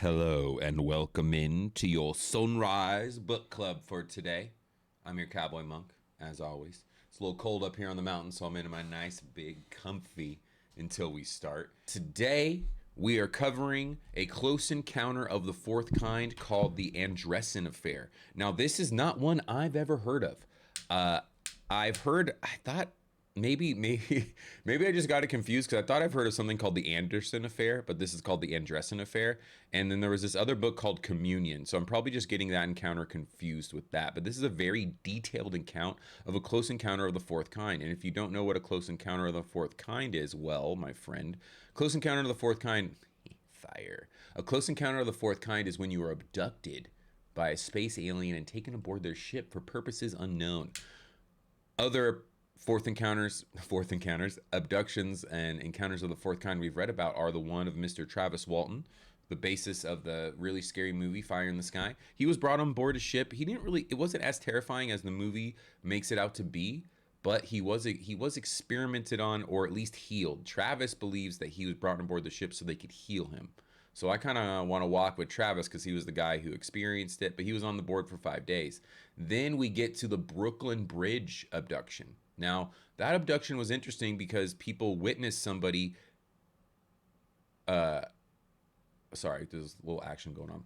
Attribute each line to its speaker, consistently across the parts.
Speaker 1: Hello and welcome in to your Sunrise Book Club for today. I'm your cowboy monk, as always. It's a little cold up here on the mountain, so I'm in my nice big comfy until we start. Today, we are covering a close encounter of the fourth kind called the Andreasson Affair. Now, this is not one I've ever heard of. I thought maybe I just got it confused because I thought I've heard of something called the Anderson Affair, but this is called the Andreasson Affair. And then there was this other book called Communion. So I'm probably just getting that encounter confused with that. But this is a very detailed account of a close encounter of the fourth kind. And if you don't know what a close encounter of the fourth kind is, well, my friend, close encounter of the fourth kind, fire. A close encounter of the fourth kind is when you are abducted by a space alien and taken aboard their ship for purposes unknown. Other fourth encounters, abductions, and encounters of the fourth kind we've read about are the one of Mr. Travis Walton, the basis of the really scary movie Fire in the Sky. He was brought on board a ship. It wasn't as terrifying as the movie makes it out to be, but he was experimented on, or at least healed. Travis believes that he was brought on board the ship so they could heal him. So I kind of want to walk with Travis because he was the guy who experienced it, but he was on the board for 5 days. Then we get to the Brooklyn Bridge abduction. Now, that abduction was interesting because people witnessed somebody. Sorry, there's a little action going on.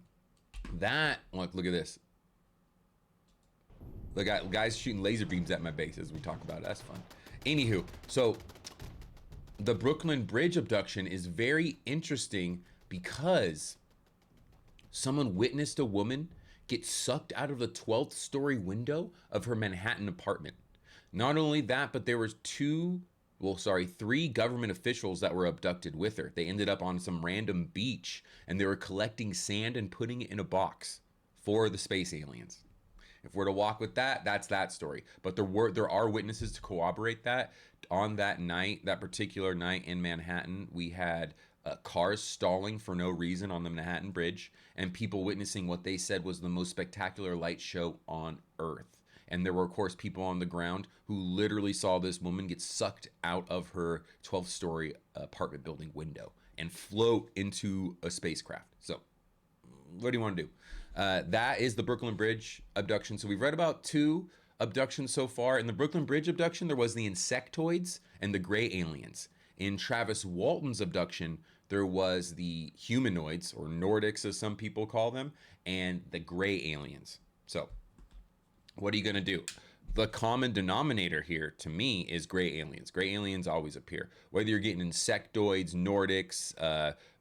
Speaker 1: Look at this. The guy's shooting laser beams at my base as we talk about it. That's fun. Anywho, so the Brooklyn Bridge abduction is very interesting because someone witnessed a woman get sucked out of the 12th story window of her Manhattan apartment. Not only that, but there was three government officials that were abducted with her. They ended up on some random beach and they were collecting sand and putting it in a box for the space aliens. If we're to walk with that, that's that story. But there are witnesses to corroborate that. On that night, that particular night in Manhattan, we had cars stalling for no reason on the Manhattan Bridge and people witnessing what they said was the most spectacular light show on Earth. And there were, of course, people on the ground who literally saw this woman get sucked out of her 12th story apartment building window and float into a spacecraft. So what do you want to do? That is the Brooklyn Bridge abduction. So we've read about 2 abductions so far. In the Brooklyn Bridge abduction, there was the insectoids and the gray aliens. In Travis Walton's abduction, there was the humanoids, or Nordics as some people call them, and the gray aliens. So what are you going to do? The common denominator here to me is gray aliens. Gray aliens always appear. Whether you're getting insectoids, Nordics,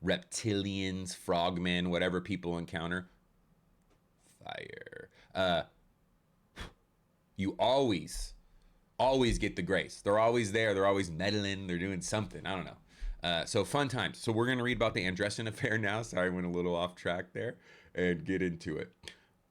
Speaker 1: reptilians, frogmen, whatever people encounter, fire. You always get the grays. They're always there. They're always meddling. They're doing something. I don't know. So fun times. So we're going to read about the Andreasson Affair now. Sorry, I went a little off track there and get into it.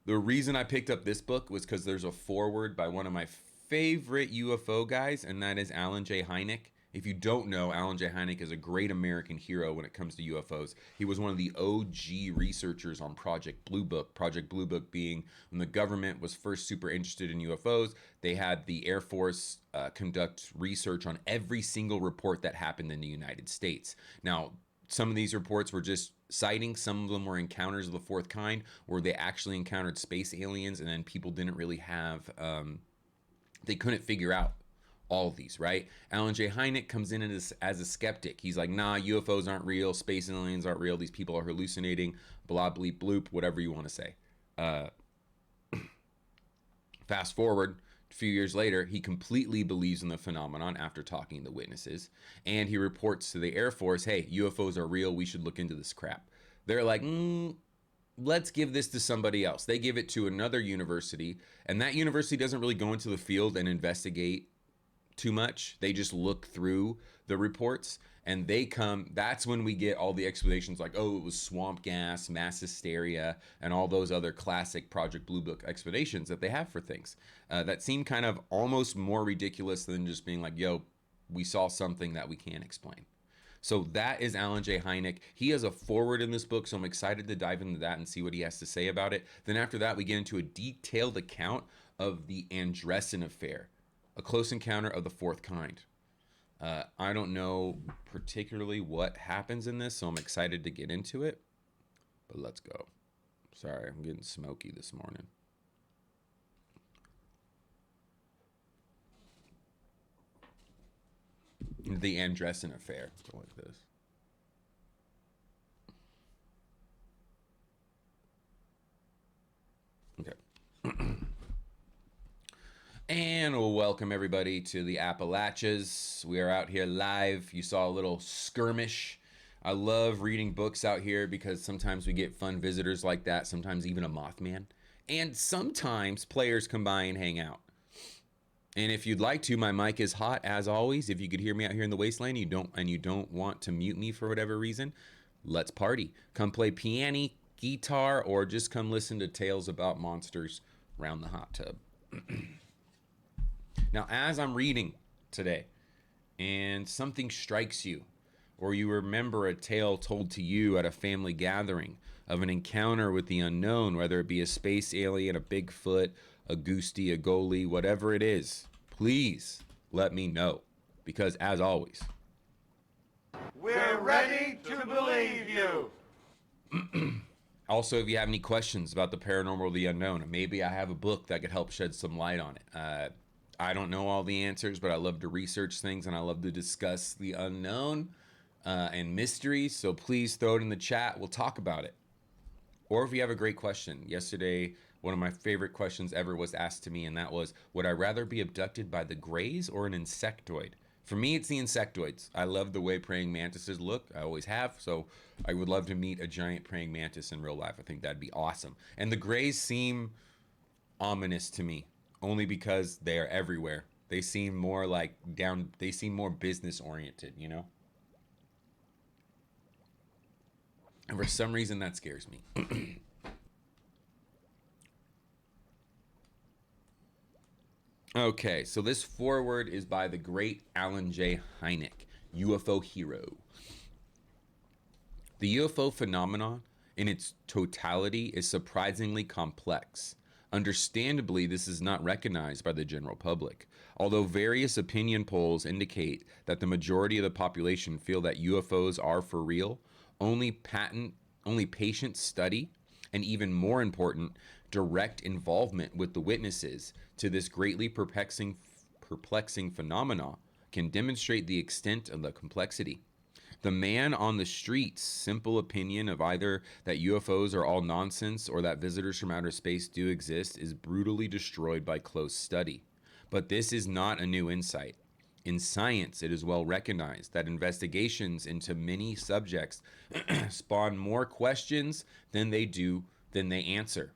Speaker 1: The reason I picked up this book was because there's a foreword by one of my favorite UFO guys, and that is Alan J. Hynek. If you don't know, Alan J. Hynek is a great American hero when it comes to UFOs. He was one of the OG researchers on Project Blue Book. Project Blue Book being when the government was first super interested in UFOs, they had the Air Force conduct research on every single report that happened in the United States. Now, some of these reports were just sightings. Some of them were encounters of the fourth kind, where they actually encountered space aliens, and then people didn't really have, they couldn't figure out all of these, right? Alan J. Hynek comes in as a skeptic. He's like, nah, UFOs aren't real, space aliens aren't real, these people are hallucinating, blah, bleep, bloop, whatever you want to say. Fast forward, a few years later, he completely believes in the phenomenon after talking to witnesses, and he reports to the Air Force, hey, UFOs are real, we should look into this crap. They're like, let's give this to somebody else. They give it to another university, and that university doesn't really go into the field and investigate too much. They just look through the reports, and that's when we get all the explanations like, oh, it was swamp gas, mass hysteria, and all those other classic Project Blue Book explanations that they have for things that seem kind of almost more ridiculous than just being like, yo, we saw something that we can't explain. So that is Alan J. Hynek. He has a foreword in this book, so I'm excited to dive into that and see what he has to say about it. Then after that, we get into a detailed account of the Andreasson Affair, a close encounter of the fourth kind. I don't know particularly what happens in this, so I'm excited to get into it. But let's go. Sorry, I'm getting smoky this morning. The Andreasson Affair. Go like this. Okay. And welcome everybody to the Appalachians. We are out here live. You saw a little skirmish. I love reading books out here because sometimes we get fun visitors like that, sometimes even a Mothman. And sometimes players come by and hang out. And if you'd like to, my mic is hot as always. If you could hear me out here in the wasteland, you don't want to mute me for whatever reason, let's party. Come play piano, guitar, or just come listen to tales about monsters around the hot tub. Now, as I'm reading today, and something strikes you, or you remember a tale told to you at a family gathering of an encounter with the unknown, whether it be a space alien, a Bigfoot, a Goostie, a goalie, whatever it is, please let me know. Because as always,
Speaker 2: we're ready to believe you.
Speaker 1: Also, if you have any questions about the paranormal or the unknown, maybe I have a book that could help shed some light on it. I don't know all the answers, but I love to research things and I love to discuss the unknown and mysteries. So please throw it in the chat. We'll talk about it. Or if you have a great question. Yesterday, one of my favorite questions ever was asked to me, and that was, would I rather be abducted by the Greys or an insectoid? For me, it's the insectoids. I love the way praying mantises look. I always have. So I would love to meet a giant praying mantis in real life. I think that'd be awesome. And the Greys seem ominous to me, only because they are everywhere. They seem more like they seem more business oriented, you know? And for some reason, that scares me. Okay, so this foreword is by the great Alan J. Hynek, UFO hero. The UFO phenomenon in its totality is surprisingly complex. Understandably, this is not recognized by the general public. Although various opinion polls indicate that the majority of the population feel that UFOs are for real, only patient study, and even more important, direct involvement with the witnesses to this greatly perplexing phenomena can demonstrate the extent of the complexity. The man on the street's simple opinion of either that UFOs are all nonsense or that visitors from outer space do exist is brutally destroyed by close study. But this is not a new insight. In science, it is well recognized that investigations into many subjects spawn more questions than they answer.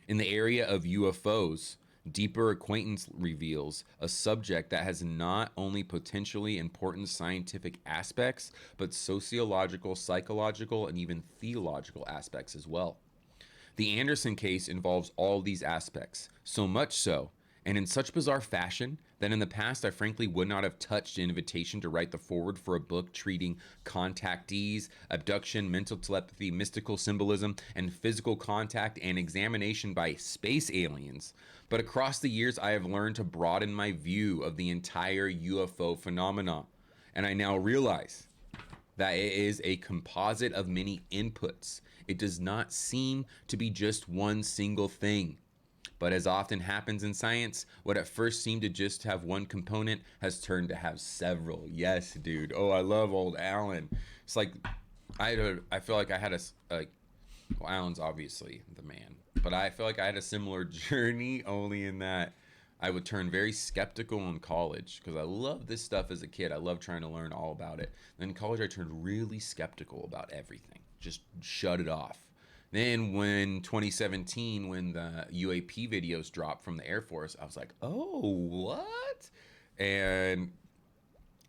Speaker 1: In the area of UFOs, deeper acquaintance reveals a subject that has not only potentially important scientific aspects, but sociological, psychological, and even theological aspects as well. The Andreasson case involves all these aspects, so much so, and in such bizarre fashion, that in the past I frankly would not have touched an invitation to write the foreword for a book treating contactees, abduction, mental telepathy, mystical symbolism, and physical contact and examination by space aliens. But across the years, I have learned to broaden my view of the entire UFO phenomena. And I now realize that it is a composite of many inputs. It does not seem to be just one single thing. But as often happens in science, what at first seemed to just have one component has turned to have several. Yes, dude. Oh, I love old Alan. It's like, I feel like I had well, Alan's obviously the man, but I feel like I had a similar journey, only in that I would turn very skeptical in college because I loved this stuff as a kid. I loved trying to learn all about it. Then in college, I turned really skeptical about everything. Just shut it off. Then when 2017, when the UAP videos dropped from the Air Force, I was like, oh, what? And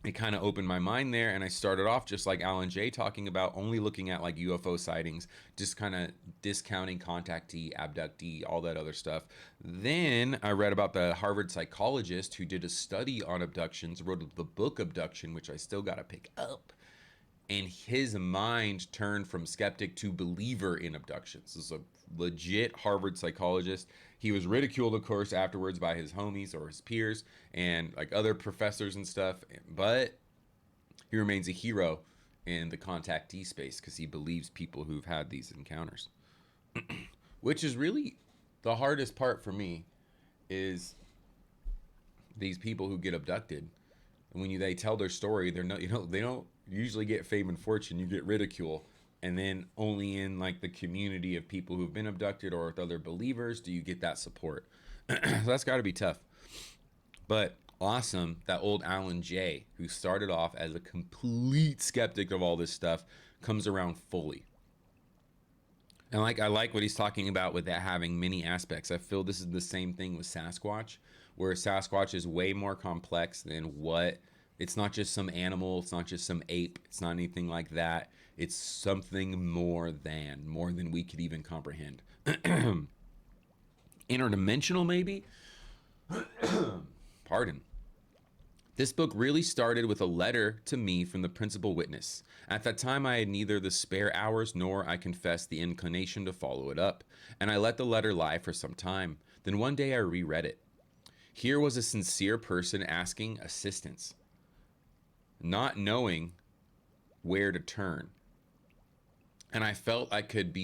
Speaker 1: it kind of opened my mind there, and I started off just like Alan J talking about, only looking at like UFO sightings, just kind of discounting contactee, abductee, all that other stuff. Then I read about the Harvard psychologist who did a study on abductions, wrote the book Abduction, which I still got to pick up. And his mind turned from skeptic to believer in abductions. This is a legit Harvard psychologist. He was ridiculed, of course, afterwards by his homies or his peers and like other professors and stuff. But he remains a hero. in the contactee space because he believes people who've had these encounters. Which is really the hardest part for me, is these people who get abducted. And when they tell their story, they're not, they don't usually get fame and fortune. You get ridicule, and then only in like the community of people who've been abducted or with other believers do you get that support. So that's got to be tough. But awesome that old Alan J, who started off as a complete skeptic of all this stuff, comes around fully. And I like what he's talking about with that having many aspects. I feel this is the same thing with Sasquatch, where Sasquatch is way more complex than what. It's not just some animal. It's not just some ape. It's not anything like that. It's something more than we could even comprehend. Interdimensional, maybe? Pardon. This book really started with a letter to me from the principal witness. At that time, I had neither the spare hours nor, I confess, the inclination to follow it up, and I let the letter lie for some time. Then one day I reread it. Here was a sincere person asking assistance, not knowing where to turn. And I felt I could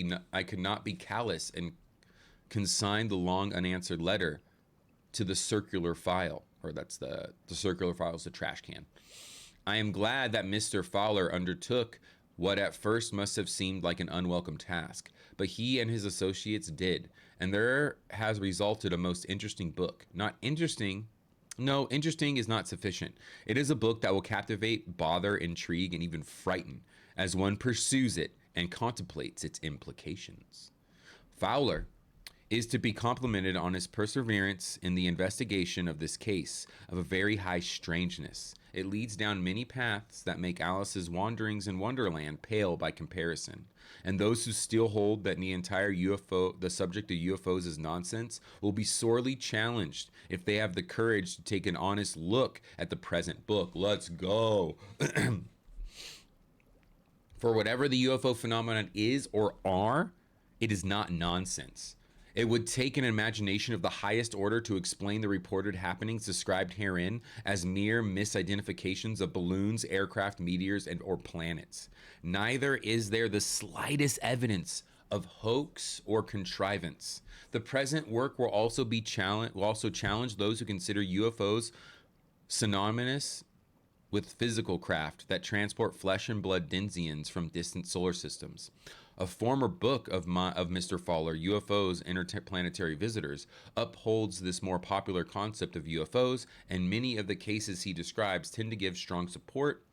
Speaker 1: not be callous and consign the long unanswered letter to the circular file, or that's the circular file is the trash can. I am glad that Mr. Fowler undertook what at first must have seemed like an unwelcome task, but he and his associates did, and there has resulted a most interesting book. Not interesting. No, interesting is not sufficient. It is a book that will captivate, bother, intrigue, and even frighten as one pursues it and contemplates its implications. Fowler is to be complimented on his perseverance in the investigation of this case of a very high strangeness. It leads down many paths that make Alice's wanderings in Wonderland pale by comparison. And those who still hold that the subject of UFOs is nonsense, will be sorely challenged if they have the courage to take an honest look at the present book. Let's go. For whatever the UFO phenomenon is or are, it is not nonsense. It would take an imagination of the highest order to explain the reported happenings described herein as mere misidentifications of balloons, aircraft, meteors, or planets. Neither is there the slightest evidence of hoax or contrivance. The present work will also challenge those who consider UFOs synonymous with physical craft that transport flesh and blood denizens from distant solar systems. A former book of Mr. Fowler, UFOs, Interplanetary Visitors, upholds this more popular concept of UFOs, and many of the cases he describes tend to give strong support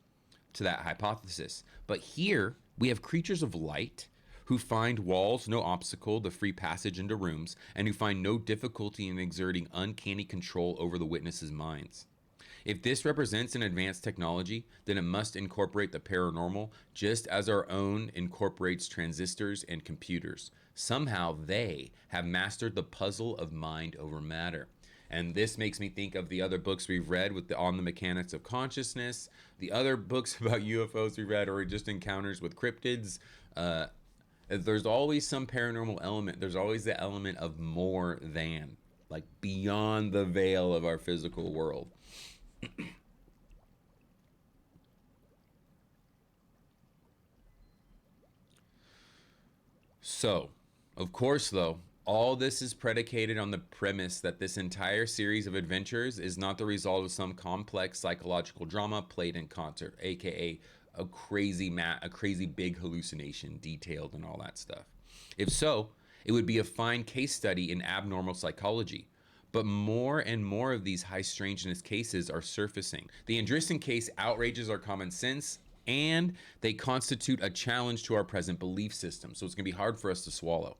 Speaker 1: to that hypothesis. But here, we have creatures of light who find walls no obstacle to free passage into rooms, and who find no difficulty in exerting uncanny control over the witnesses' minds. If this represents an advanced technology, then it must incorporate the paranormal, just as our own incorporates transistors and computers. Somehow they have mastered the puzzle of mind over matter. And this makes me think of the other books we've read on the mechanics of consciousness, the other books about UFOs we read, or just encounters with cryptids. There's always some paranormal element. There's always the element of more than, like beyond the veil of our physical world. So, of course, though, all this is predicated on the premise that this entire series of adventures is not the result of some complex psychological drama played in concert, aka a crazy big hallucination, detailed and all that stuff. If so, it would be a fine case study in abnormal psychology. But more and more of these high strangeness cases are surfacing. The Andreasson case outrages our common sense, and they constitute a challenge to our present belief system. So it's going to be hard for us to swallow.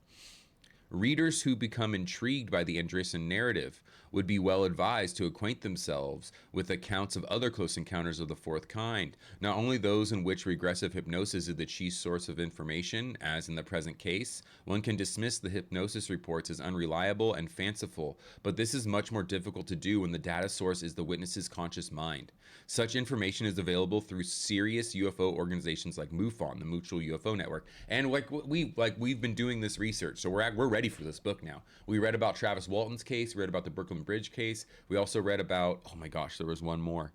Speaker 1: Readers who become intrigued by the Andreasson narrative would be well advised to acquaint themselves with accounts of other close encounters of the fourth kind, not only those in which regressive hypnosis is the chief source of information, as in the present case. One can dismiss the hypnosis reports as unreliable and fanciful, but this is much more difficult to do when the data source is the witness's conscious mind. Such information is available through serious UFO organizations like MUFON, the Mutual UFO Network, and we've been doing this research, so we're ready for this book now. We read about Travis Walton's case, we read about the Brooklyn Bridge case, we also read about, oh my gosh, there was one more.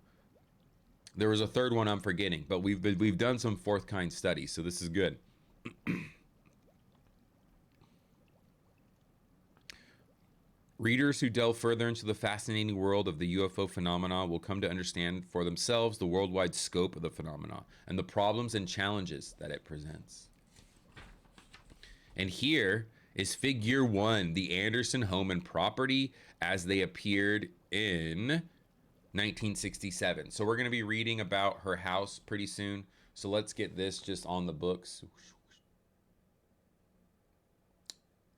Speaker 1: There was a third one I'm forgetting, but we've done some fourth kind studies, so this is good. Readers who delve further into the fascinating world of the UFO phenomena will come to understand for themselves the worldwide scope of the phenomena and the problems and challenges that it presents. And here is figure 1, the Andreasson home and property as they appeared in 1967. So we're going to be reading about her house pretty soon. So let's get this just on the books.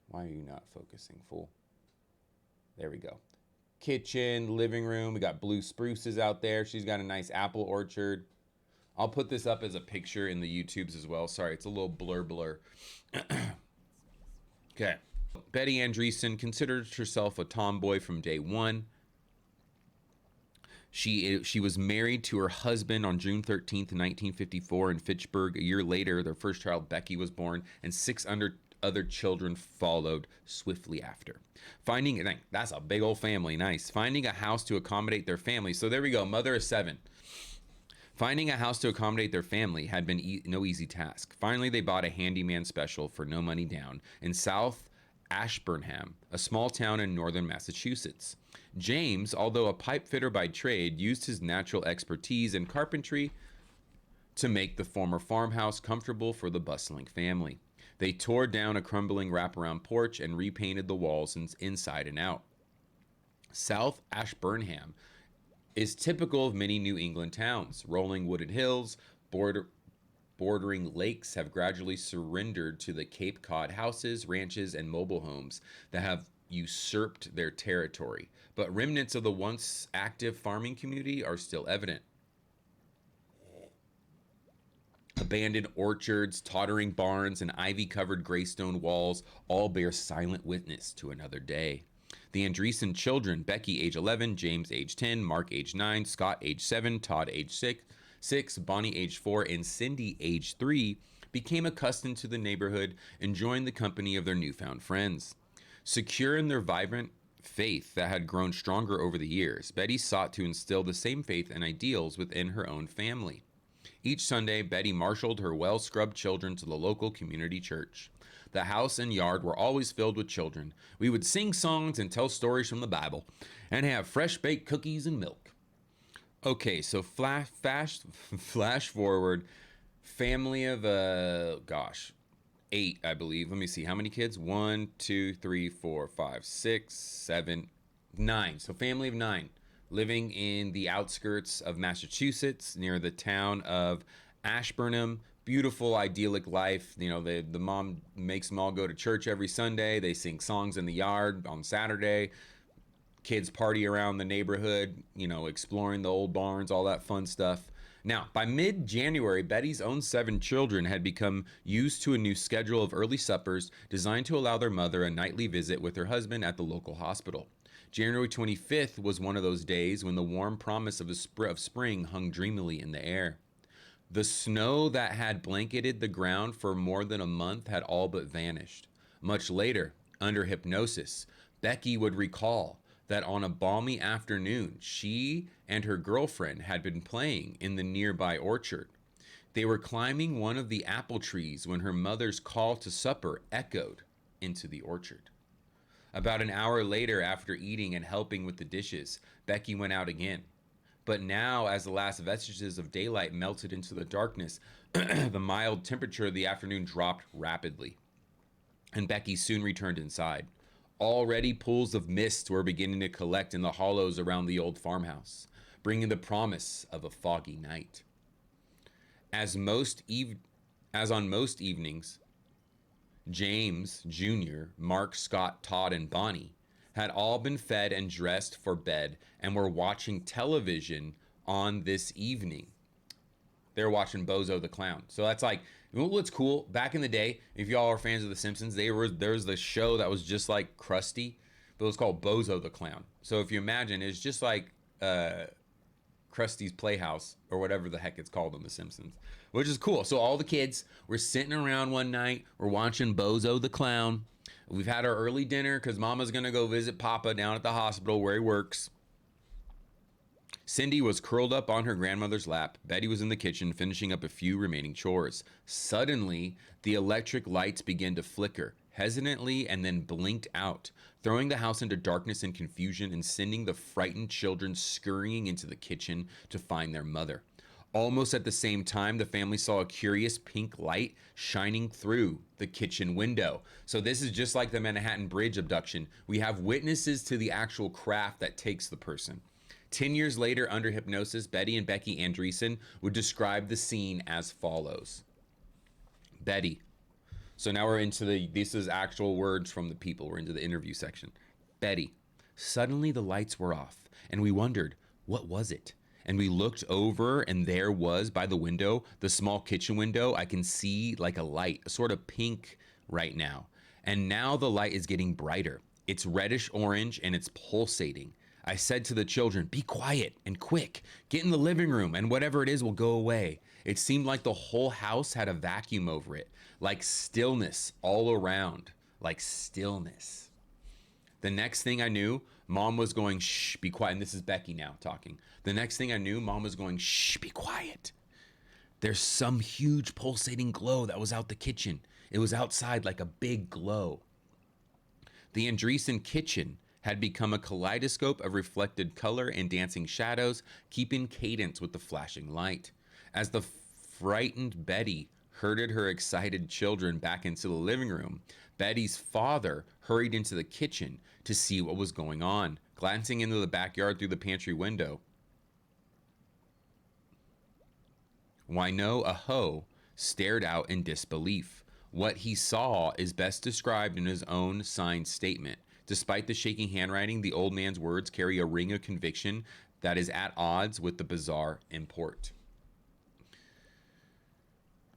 Speaker 1: Why are you not focusing, fool? There we go. Kitchen, living room. We got blue spruces out there. She's got a nice apple orchard. I'll put this up as a picture in the YouTubes as well. Sorry, it's a little blur. Okay. Betty Andreasson considered herself a tomboy from day one. She was married to her husband on June 13th, 1954 in Fitchburg. A year later, their first child, Becky, was born, and 6 other children followed swiftly after. That's a big old family, nice. Finding a house to accommodate their family. So there we go, mother of 7. Finding a house to accommodate their family had been no easy task. Finally, they bought a handyman special for no money down in South Ashburnham, a small town in northern Massachusetts. James, although a pipe fitter by trade, used his natural expertise in carpentry to make the former farmhouse comfortable for the bustling family. They tore down a crumbling wraparound porch and repainted the walls inside and out. South Ashburnham is typical of many New England towns. Rolling wooded hills, bordering lakes have gradually surrendered to the Cape Cod houses, ranches, and mobile homes that have usurped their territory. But remnants of the once active farming community are still evident. Abandoned orchards, tottering barns, and ivy-covered gray stone walls all bear silent witness to another day. The Andreasson children, Becky age 11, James age 10, Mark age 9, Scott age 7, Todd age 6, Bonnie age 4, and Cindy age 3, became accustomed to the neighborhood and joined the company of their newfound friends. Secure in their vibrant faith that had grown stronger over the years, Betty sought to instill the same faith and ideals within her own family. Each Sunday, Betty marshaled her well-scrubbed children to the local community church. The house and yard were always filled with children. We would sing songs and tell stories from the Bible and have fresh-baked cookies and milk. Okay, so flash forward. Family of, 8, I believe. Let me see. How many kids? 1, 2, 3, 4, 5, 6, 7, 9. So family of 9. Living in the outskirts of Massachusetts near the town of Ashburnham. Beautiful, idyllic life. You know, the mom makes them all go to church every Sunday. They sing songs in the yard on Saturday. Kids party around the neighborhood, you know, exploring the old barns, all that fun stuff. Now, by mid-January, Betty's own 7 children had become used to a new schedule of early suppers designed to allow their mother a nightly visit with her husband at the local hospital. January 25th was one of those days when the warm promise of spring hung dreamily in the air. The snow that had blanketed the ground for more than a month had all but vanished. Much later, under hypnosis, Becky would recall that on a balmy afternoon, she and her girlfriend had been playing in the nearby orchard. They were climbing one of the apple trees when her mother's call to supper echoed into the orchard. About an hour later, after eating and helping with the dishes, Becky went out again. But now, as the last vestiges of daylight melted into the darkness, the mild temperature of the afternoon dropped rapidly, and Becky soon returned inside. Already pools of mist were beginning to collect in the hollows around the old farmhouse, bringing the promise of a foggy night. As on most evenings, James Jr., Mark, Scott, Todd, and Bonnie had all been fed and dressed for bed and were watching television on this evening. They were watching Bozo the Clown. So that's like, you know what's cool? Back in the day, if y'all are fans of The Simpsons, there's the show that was just like Krusty, but it was called Bozo the Clown. So if you imagine, it's just like Krusty's Playhouse or whatever the heck it's called on The Simpsons, which is cool. So all the kids were sitting around one night. We're watching Bozo the Clown. We've had our early dinner because Mama's going to go visit Papa down at the hospital where he works. Cindy was curled up on her grandmother's lap. Betty was in the kitchen finishing up a few remaining chores. Suddenly, the electric lights began to flicker, hesitantly, and then blinked out, throwing the house into darkness and confusion and sending the frightened children scurrying into the kitchen to find their mother. Almost at the same time, the family saw a curious pink light shining through the kitchen window. So this is just like the Manhattan Bridge abduction. We have witnesses to the actual craft that takes the person. 10 years later, under hypnosis, Betty and Becky Andreasson would describe the scene as follows. Betty. So now we're into this is actual words from the people. We're into the interview section. Betty. Suddenly the lights were off, and we wondered, what was it? And we looked over, and there was, by the window, the small kitchen window, I can see like a light, a sort of pink right now. And now the light is getting brighter. It's reddish orange, and it's pulsating. I said to the children, be quiet and quick. Get in the living room, and whatever it is will go away. It seemed like the whole house had a vacuum over it, like stillness all around, like stillness. The next thing I knew, Mom was going, shh, be quiet. And this is Becky now talking. The next thing I knew, Mom was going, shh, be quiet. There's some huge pulsating glow that was out the kitchen. It was outside like a big glow. The Andreasson kitchen had become a kaleidoscope of reflected color and dancing shadows, keeping cadence with the flashing light. As the frightened Betty herded her excited children back into the living room, Betty's father hurried into the kitchen to see what was going on, glancing into the backyard through the pantry window. Wino Aho stared out in disbelief. What he saw is best described in his own signed statement. Despite the shaking handwriting, the old man's words carry a ring of conviction that is at odds with the bizarre import.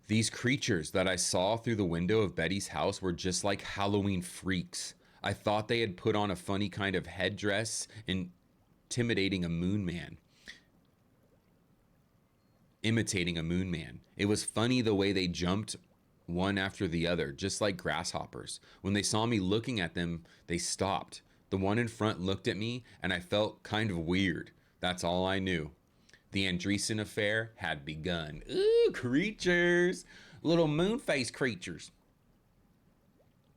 Speaker 1: These creatures that I saw through the window of Betty's house were just like Halloween freaks. I thought they had put on a funny kind of headdress, imitating a moon man. It was funny the way they jumped one after the other, just like grasshoppers. When they saw me looking at them, they stopped. The one in front looked at me, and I felt kind of weird. That's all I knew. The Andreasson Affair had begun. Ooh, creatures. Little moon-faced creatures.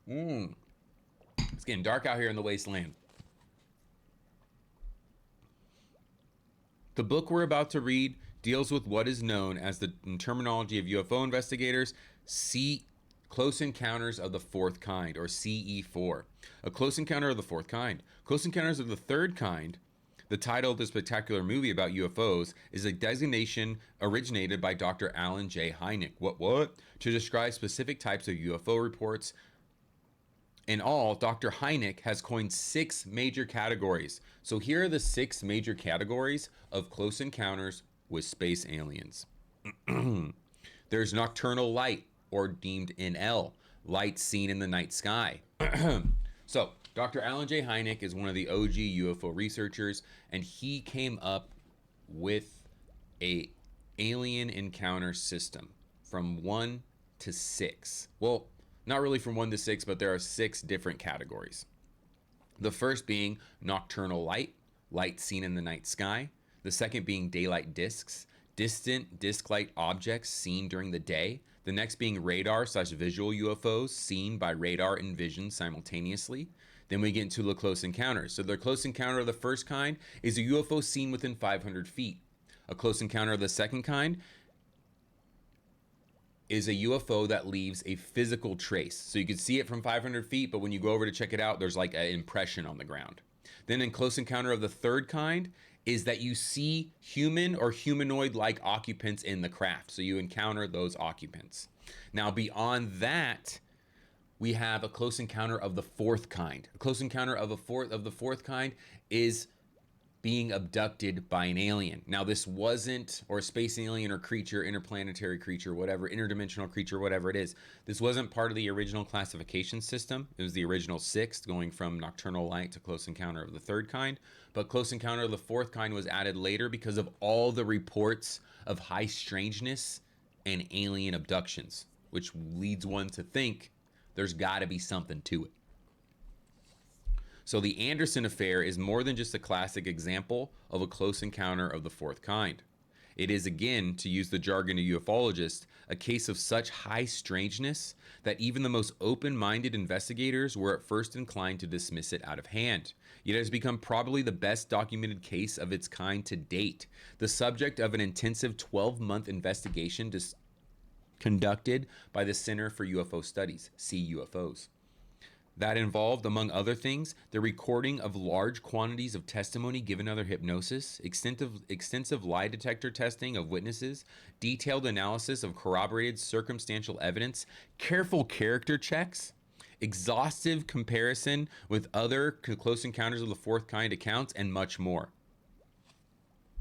Speaker 1: It's getting dark out here in the wasteland. The book we're about to read deals with what is known as the in terminology of UFO investigators, Close Encounters of the Fourth Kind, or CE4. A Close Encounter of the Fourth Kind. Close Encounters of the Third Kind, the title of this spectacular movie about UFOs, is a designation originated by Dr. Alan J. Hynek. What? To describe specific types of UFO reports. In all, Dr. Hynek has coined 6 major categories. So here are the 6 major categories of close encounters with space aliens. There's nocturnal light, or deemed NL, light seen in the night sky. So, Dr. Alan J. Hynek is one of the OG UFO researchers, and he came up with a alien encounter system from 1 to 6. Well, not really from 1 to 6, but there are 6 different categories. The first being nocturnal light, light seen in the night sky. The second being daylight discs, distant disc-like objects seen during the day. The next being radar/visual UFOs seen by radar and vision simultaneously. Then we get into the close encounters. So the close encounter of the first kind is a UFO seen within 500 feet. A close encounter of the second kind is a UFO that leaves a physical trace. So you can see it from 500 feet, but when you go over to check it out, there's like an impression on the ground. Then in close encounter of the third kind is that you see human or humanoid-like occupants in the craft. So you encounter those occupants. Now beyond that, we have a close encounter of the fourth kind. A close encounter of the fourth kind is being abducted by an alien. Now this wasn't, or a space alien or creature, interplanetary creature, whatever, interdimensional creature, whatever it is. This wasn't part of the original classification system. It was the original 6, going from nocturnal light to close encounter of the third kind. But close encounter of the fourth kind was added later because of all the reports of high strangeness and alien abductions, which leads one to think there's gotta be something to it. So the Andreasson Affair is more than just a classic example of a close encounter of the fourth kind. It is, again, to use the jargon of ufologists, a case of such high strangeness that even the most open-minded investigators were at first inclined to dismiss it out of hand. Yet it has become probably the best documented case of its kind to date, the subject of an intensive 12-month investigation conducted by the Center for UFO Studies, CUFOs. That involved, among other things, the recording of large quantities of testimony given under hypnosis, extensive lie detector testing of witnesses, detailed analysis of corroborated circumstantial evidence, careful character checks, exhaustive comparison with other close encounters of the fourth kind accounts, and much more.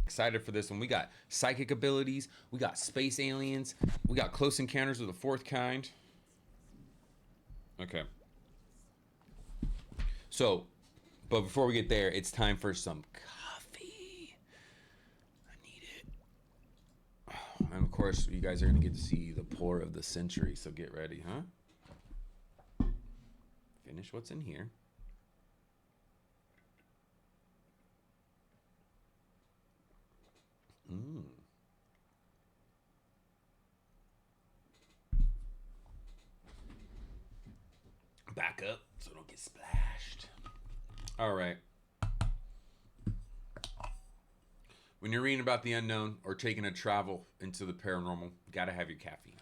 Speaker 1: Excited for this one. We got psychic abilities, we got space aliens, we got close encounters of the fourth kind. Okay. So, but before we get there, it's time for some coffee. I need it. And of course, you guys are going to get to see the pour of the century, so get ready, huh? Finish what's in here. Back up so don't get splashed. All right. When you're reading about the unknown or taking a travel into the paranormal, you gotta have your caffeine.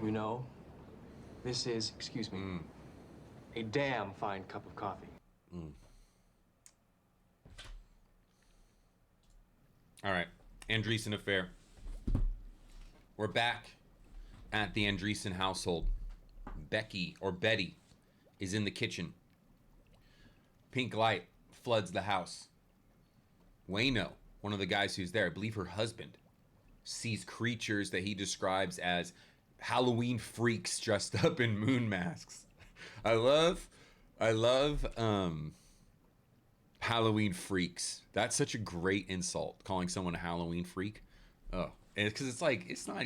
Speaker 3: You know, this is, excuse me, a damn fine cup of coffee.
Speaker 1: All right, Andreasson Affair. We're back at the Andreasson household. Becky, or Betty, is in the kitchen. Pink light floods the house. Wayno, one of the guys who's there, I believe her husband, sees creatures that he describes as Halloween freaks dressed up in moon masks. I love Halloween freaks. That's such a great insult, calling someone a Halloween freak. Oh, and because it's like, it's not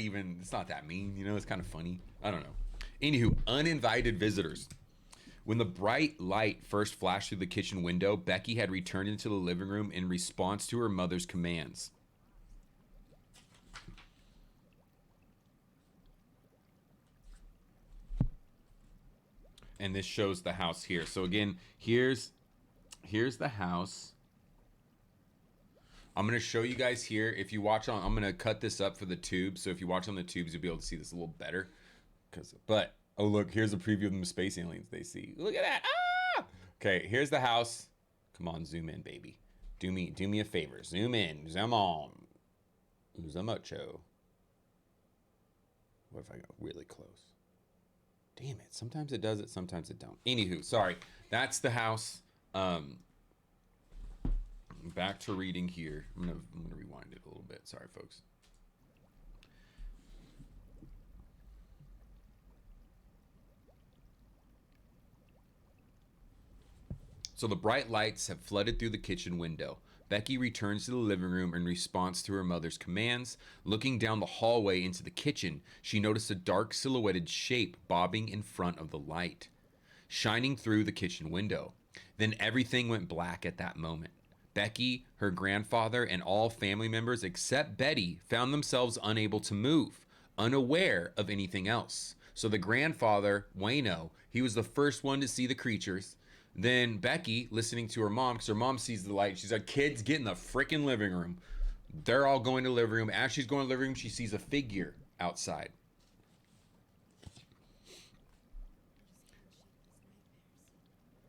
Speaker 1: that mean, you know, it's kind of funny. I don't know. Anywho, uninvited visitors. When the bright light first flashed through the kitchen window, Becky had returned into the living room in response to her mother's commands. And this shows the house here. So again, here's the house. I'm going to show you guys here. If you watch on, I'm going to cut this up for the tube. So if you watch on the tubes, you'll be able to see this a little better. But, oh look, here's a preview of the space aliens they see. Look at that. Ah! Okay, here's the house. Come on, zoom in, baby. Do me a favor. Zoom in. Zoom on. Zoom mucho. What if I go really close? Damn it. Sometimes it does it, sometimes it don't. Anywho, sorry. That's the house. Back to reading here. I'm gonna rewind it a little bit. Sorry, folks. So the bright lights have flooded through the kitchen window. Becky returns to the living room in response to her mother's commands. Looking down the hallway into the kitchen, she noticed a dark silhouetted shape bobbing in front of the light, shining through the kitchen window. Then everything went black at that moment. Becky, her grandfather, and all family members except Betty found themselves unable to move, unaware of anything else. So the grandfather, Wayno, he was the first one to see the creatures. Then Becky, listening to her mom, because her mom sees the light, she's like, kids, get in the freaking living room. They're all going to the living room. As she's going to the living room, she sees a figure outside.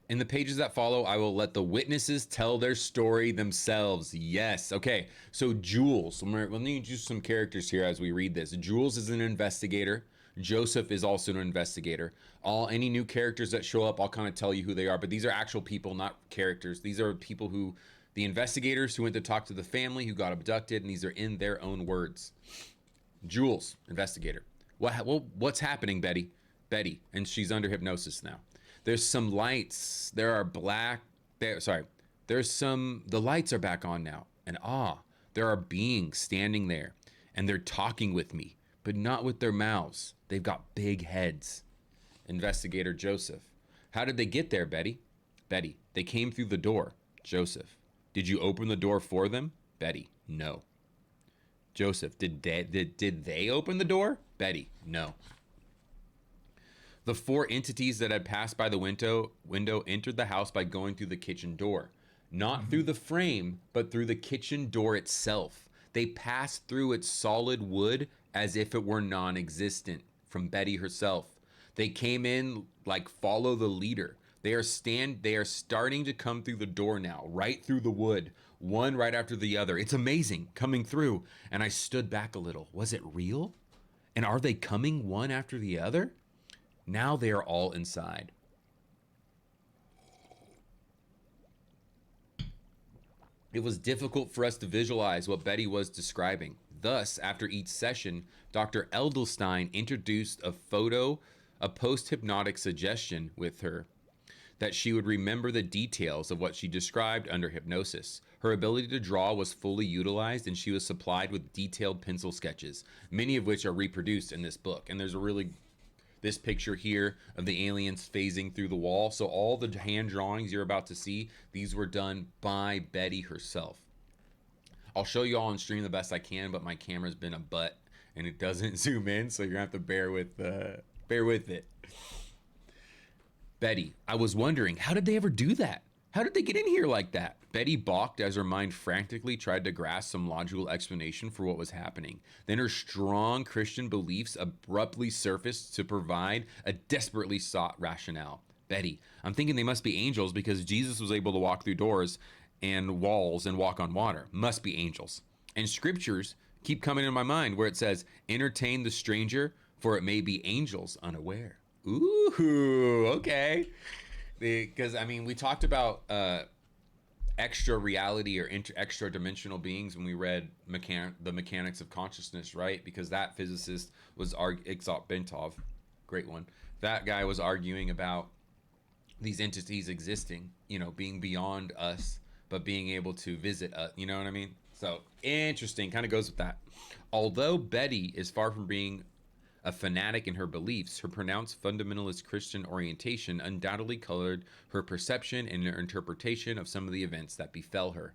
Speaker 1: In the pages that follow, I will let the witnesses tell their story themselves. Yes. Okay. So Jules, let me do some characters here as we read this. Jules is an investigator. Joseph is also an investigator. Any new characters that show up, I'll kind of tell you who they are, but these are actual people, not characters. These are people who, the investigators who went to talk to the family who got abducted, and these are in their own words. Jules, investigator. What's happening, Betty? Betty, and she's under hypnosis now. There's some lights. There are black. There's some. The lights are back on now, and there are beings standing there, and they're talking with me, but not with their mouths. They've got big heads. Investigator Joseph. How did they get there, Betty? Betty. They came through the door. Joseph. Did you open the door for them? Betty. No. Joseph. Did they open the door? Betty. No. The 4 entities that had passed by the window entered the house by going through the kitchen door. Not through the frame, but through the kitchen door itself. They passed through its solid wood as if it were non-existent. From Betty herself. They came in like follow the leader. They are starting to come through the door now, right through the wood, one right after the other. It's amazing, coming through. And I stood back a little. Was it real? And are they coming one after the other? Now they are all inside. It was difficult for us to visualize what Betty was describing. Thus, after each session, Dr. Edelstein introduced a post-hypnotic suggestion with her that she would remember the details of what she described under hypnosis. Her ability to draw was fully utilized, and she was supplied with detailed pencil sketches, many of which are reproduced in this book. And there's this picture here of the aliens phasing through the wall. So all the hand drawings you're about to see, these were done by Betty herself. I'll show you all on stream the best I can, but my camera's been a butt and it doesn't zoom in, so you're gonna have to bear with it. Betty, I was wondering, how did they ever do that? How did they get in here like that? Betty balked as her mind frantically tried to grasp some logical explanation for what was happening. Then her strong Christian beliefs abruptly surfaced to provide a desperately sought rationale. Betty, I'm thinking they must be angels because Jesus was able to walk through doors and walls and walk on water. Must be angels. And scriptures keep coming in my mind where it says, entertain the stranger, for it may be angels unaware. Ooh, okay. Because, I mean, we talked about extra reality or extra dimensional beings when we read the Mechanics of Consciousness, right? Because that physicist was Itzhak Bentov, great one. That guy was arguing about these entities existing, being beyond us, but being able to visit us, you know what I mean? So, interesting, kind of goes with that. Although Betty is far from being a fanatic in her beliefs, her pronounced fundamentalist Christian orientation undoubtedly colored her perception and her interpretation of some of the events that befell her.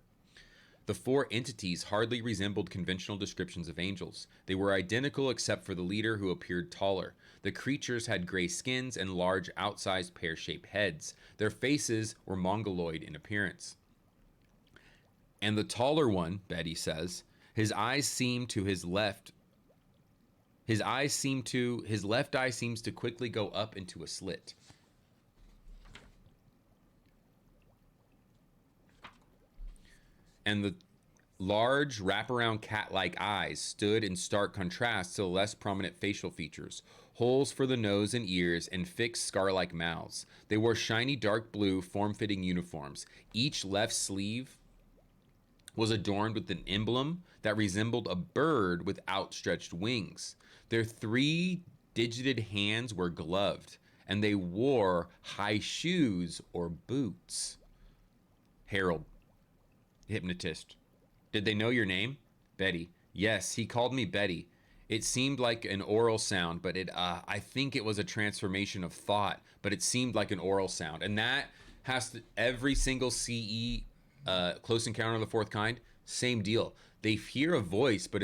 Speaker 1: The 4 entities hardly resembled conventional descriptions of angels. They were identical except for the leader, who appeared taller. The creatures had gray skins and large, outsized pear-shaped heads. Their faces were mongoloid in appearance. And the taller one, Betty says, his left eye seems to quickly go up into a slit. And the large wraparound cat-like eyes stood in stark contrast to the less prominent facial features, holes for the nose and ears, and fixed scar-like mouths. They wore shiny dark blue, form-fitting uniforms. Each left sleeve was adorned with an emblem that resembled a bird with outstretched wings. Their 3-digited hands were gloved, and they wore high shoes or boots. Harold, hypnotist. Did they know your name? Betty. Yes, he called me Betty. It seemed like an oral sound, but I think it was a transformation of thought, but it seemed like an oral sound. And that has to, every single CE, Close Encounter of the Fourth Kind, same deal. They hear a voice, but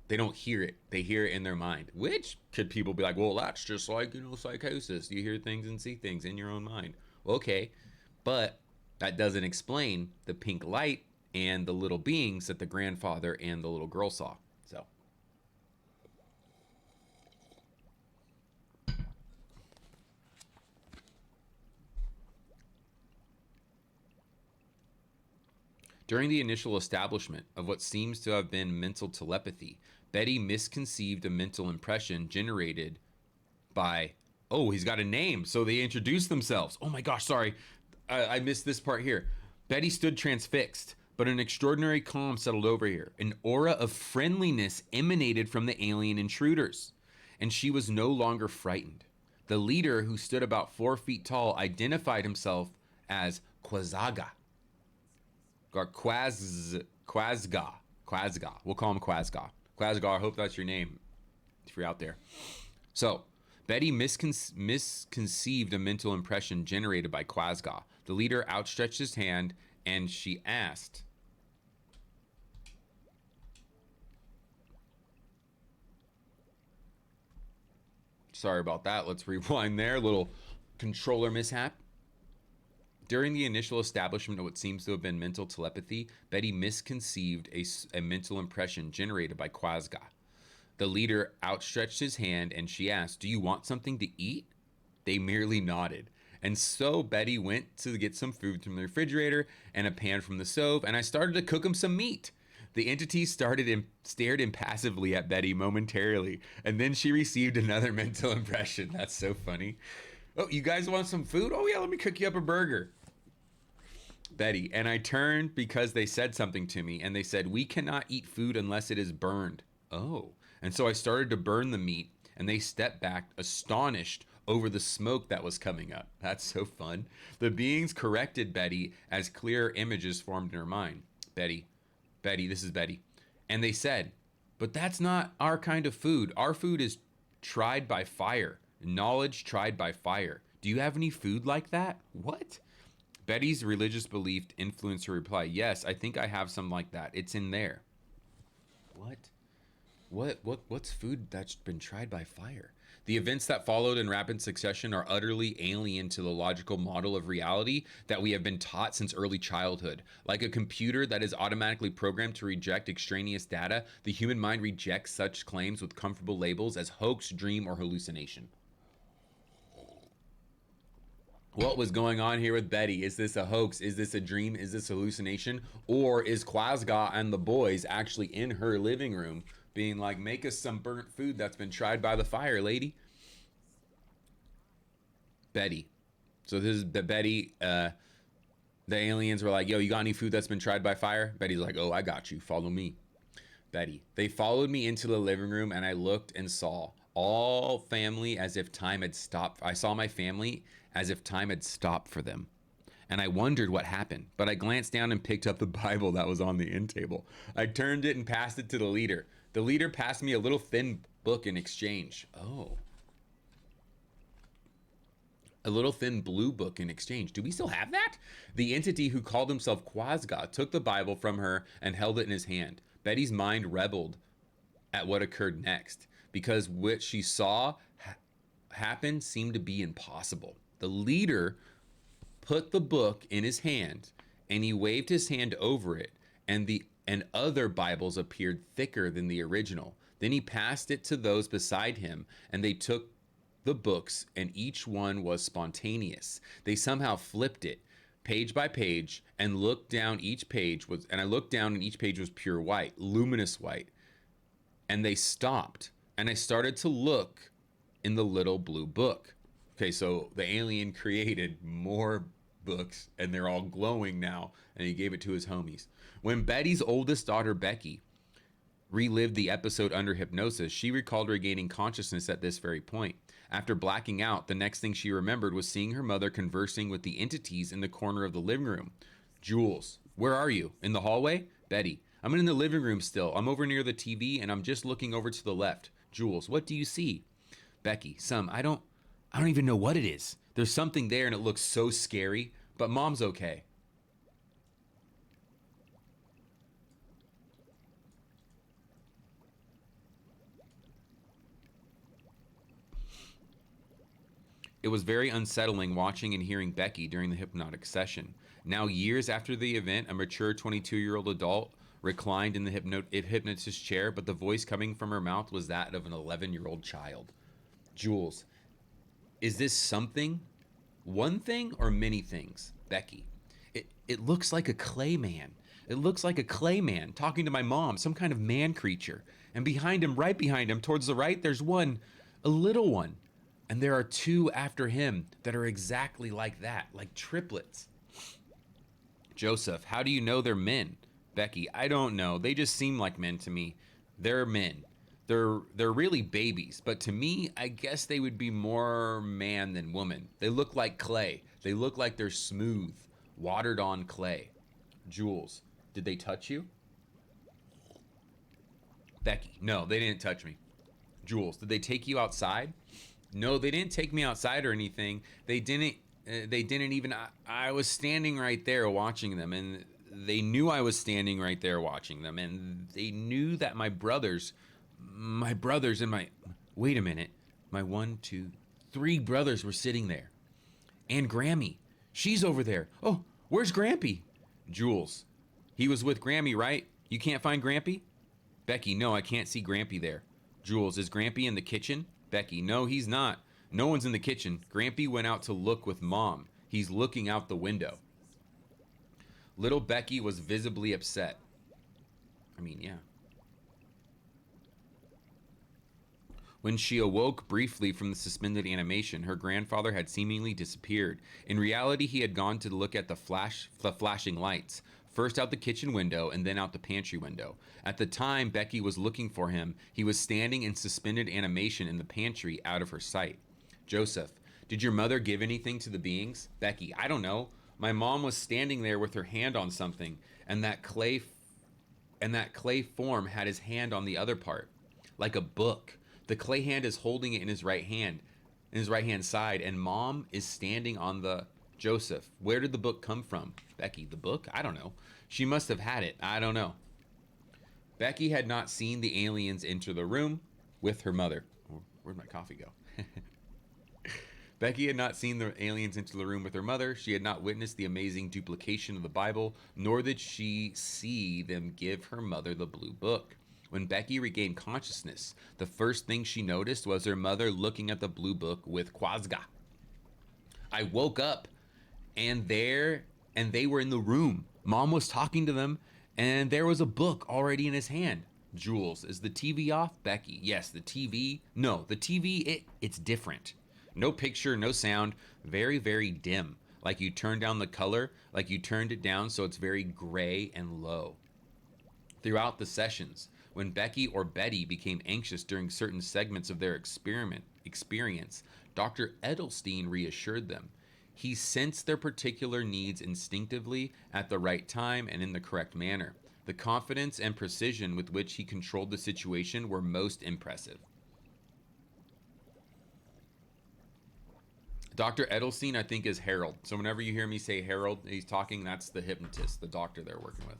Speaker 1: they don't hear it. They hear it in their mind, which could people be like, well, that's just like, psychosis. You hear things and see things in your own mind. Okay, but that doesn't explain the pink light and the little beings that the grandfather and the little girl saw. So. During the initial establishment of what seems to have been mental telepathy, Betty misconceived a mental impression generated by, oh, he's got a name. So they introduced themselves. Oh my gosh, sorry. I missed this part here. Betty stood transfixed, but an extraordinary calm settled over her. An aura of friendliness emanated from the alien intruders, and she was no longer frightened. The leader, who stood about 4 feet tall, identified himself as Quazaga. Or Quazga. We'll call him Quazga. Quazga, I hope that's your name if you're out there. So, Betty misconceived a mental impression generated by Quazga. The leader outstretched his hand and she asked, sorry about that, let's rewind there, little controller mishap. During the initial establishment of what seems to have been mental telepathy, Betty misconceived a mental impression generated by Quazga. The leader outstretched his hand and she asked, do you want something to eat? They merely nodded. And so Betty went to get some food from the refrigerator and a pan from the stove, and I started to cook him some meat. The entity stared impassively at Betty momentarily, and then she received another mental impression. That's so funny. Oh, you guys want some food? Oh yeah, let me cook you up a burger. Betty, and I turned because they said something to me, and they said, we cannot eat food unless it is burned. Oh, and so I started to burn the meat, and they stepped back, astonished over the smoke that was coming up. That's so fun. The beings corrected Betty as clearer images formed in her mind. Betty, this is Betty. And they said, but that's not our kind of food. Our food is tried by fire. Knowledge tried by fire. Do you have any food like that? What? Betty's religious belief influenced her reply. Yes, I think I have some like that. It's in there. What's food that's been tried by fire? The events that followed in rapid succession are utterly alien to the logical model of reality that we have been taught since early childhood. Like a computer that is automatically programmed to reject extraneous data, the human mind rejects such claims with comfortable labels as hoax, dream, or hallucination. What was going on here with Betty? Is this a hoax? Is this a dream? Is this hallucination? Or is Quazga and the boys actually in her living room being like, make us some burnt food that's been tried by the fire, lady? Betty. So this is the Betty. The aliens were like, yo, you got any food that's been tried by fire? Betty's like, oh, I got you. Follow me. Betty. They followed me into the living room and I looked and saw all family as if time had stopped. I saw my family as if time had stopped for them. And I wondered what happened, but I glanced down and picked up the Bible that was on the end table. I turned it and passed it to the leader. The leader passed me a little thin book in exchange. Oh. A little thin blue book in exchange. Do we still have that? The entity who called himself Quazga took the Bible from her and held it in his hand. Betty's mind rebelled at what occurred next, because what she saw happen seemed to be impossible. The leader put the book in his hand and he waved his hand over it, and other Bibles appeared thicker than the original. Then he passed it to those beside him, and they took the books, and each one was spontaneous. They somehow flipped it page by page and looked down. Each page was, and I looked down and each page was pure white, luminous white. And they stopped, and I started to look in the little blue book. Okay, so the alien created more books and they're all glowing now, and he gave it to his homies. When Betty's oldest daughter, Becky, relived the episode under hypnosis, she recalled regaining consciousness at this very point. After blacking out, the next thing she remembered was seeing her mother conversing with the entities in the corner of the living room. Jules, where are you? In the hallway? Betty, I'm in the living room still. I'm over near the TV and I'm just looking over to the left. Jules, what do you see? Becky, I don't even know what it is. There's something there and it looks so scary, but Mom's okay. It was very unsettling watching and hearing Becky during the hypnotic session. Now, years after the event, a mature 22-year-old adult reclined in the hypnotist's chair, but the voice coming from her mouth was that of an 11-year-old child. Jules, is this something? One thing or many things? Becky, it looks like a clay man. It looks like a clay man talking to my mom, some kind of man creature. And behind him, right behind him, towards the right, there's one, a little one. And there are two after him that are exactly like that, like triplets. Joseph, how do you know they're men? Becky, I don't know. They just seem like men to me. They're men. They're really babies, but to me, I guess they would be more man than woman. They look like clay. They look like they're smooth, watered on clay. Jules, did they touch you? Becky, no, they didn't touch me. Jules, did they take you outside? No, they didn't take me outside or anything. They didn't even, I was standing right there watching them, and they knew I was standing right there watching them, and they knew that my brothers and my, wait a minute, my 1, 2, 3 brothers were sitting there. And Grammy, she's over there. Oh, where's Grampy? Jules, he was with Grammy, right? You can't find Grampy? Becky, no, I can't see Grampy there. Jules, is Grampy in the kitchen? Becky, no, he's not. No one's in the kitchen. Grampy went out to look with Mom. He's looking out the window. Little Becky was visibly upset. I mean, yeah. When she awoke briefly from the suspended animation, her grandfather had seemingly disappeared. In reality, he had gone to look at the flashing lights, first out the kitchen window and then out the pantry window. At the time Becky was looking for him, he was standing in suspended animation in the pantry out of her sight. Joseph, did your mother give anything to the beings? Becky, I don't know. My mom was standing there with her hand on something, and that clay form had his hand on the other part, like a book. The clay hand is holding it in his right hand side, and Mom is standing on the... Joseph, where did the book come from? Becky, the book? I don't know. She must have had it. I don't know. Becky had not seen the aliens enter the room with her mother. Where'd my coffee go? Becky had not seen the aliens enter the room with her mother. She had not witnessed the amazing duplication of the Bible, nor did she see them give her mother the blue book. When Becky regained consciousness, the first thing she noticed was her mother looking at the blue book with Quazga. I woke up, and they were in the room. Mom was talking to them, and there was a book already in his hand. Jules, is the TV off? Becky, yes, the TV. No, the TV, it's different. No picture, no sound, very, very dim. Like you turned down the color, like you turned it down so it's very gray and low. Throughout the sessions, when Becky or Betty became anxious during certain segments of their experience, Dr. Edelstein reassured them. He sensed their particular needs instinctively at the right time and in the correct manner. The confidence and precision with which he controlled the situation were most impressive. Dr. Edelstein, I think, is Harold. So whenever you hear me say Harold, he's talking, that's the hypnotist, the doctor they're working with.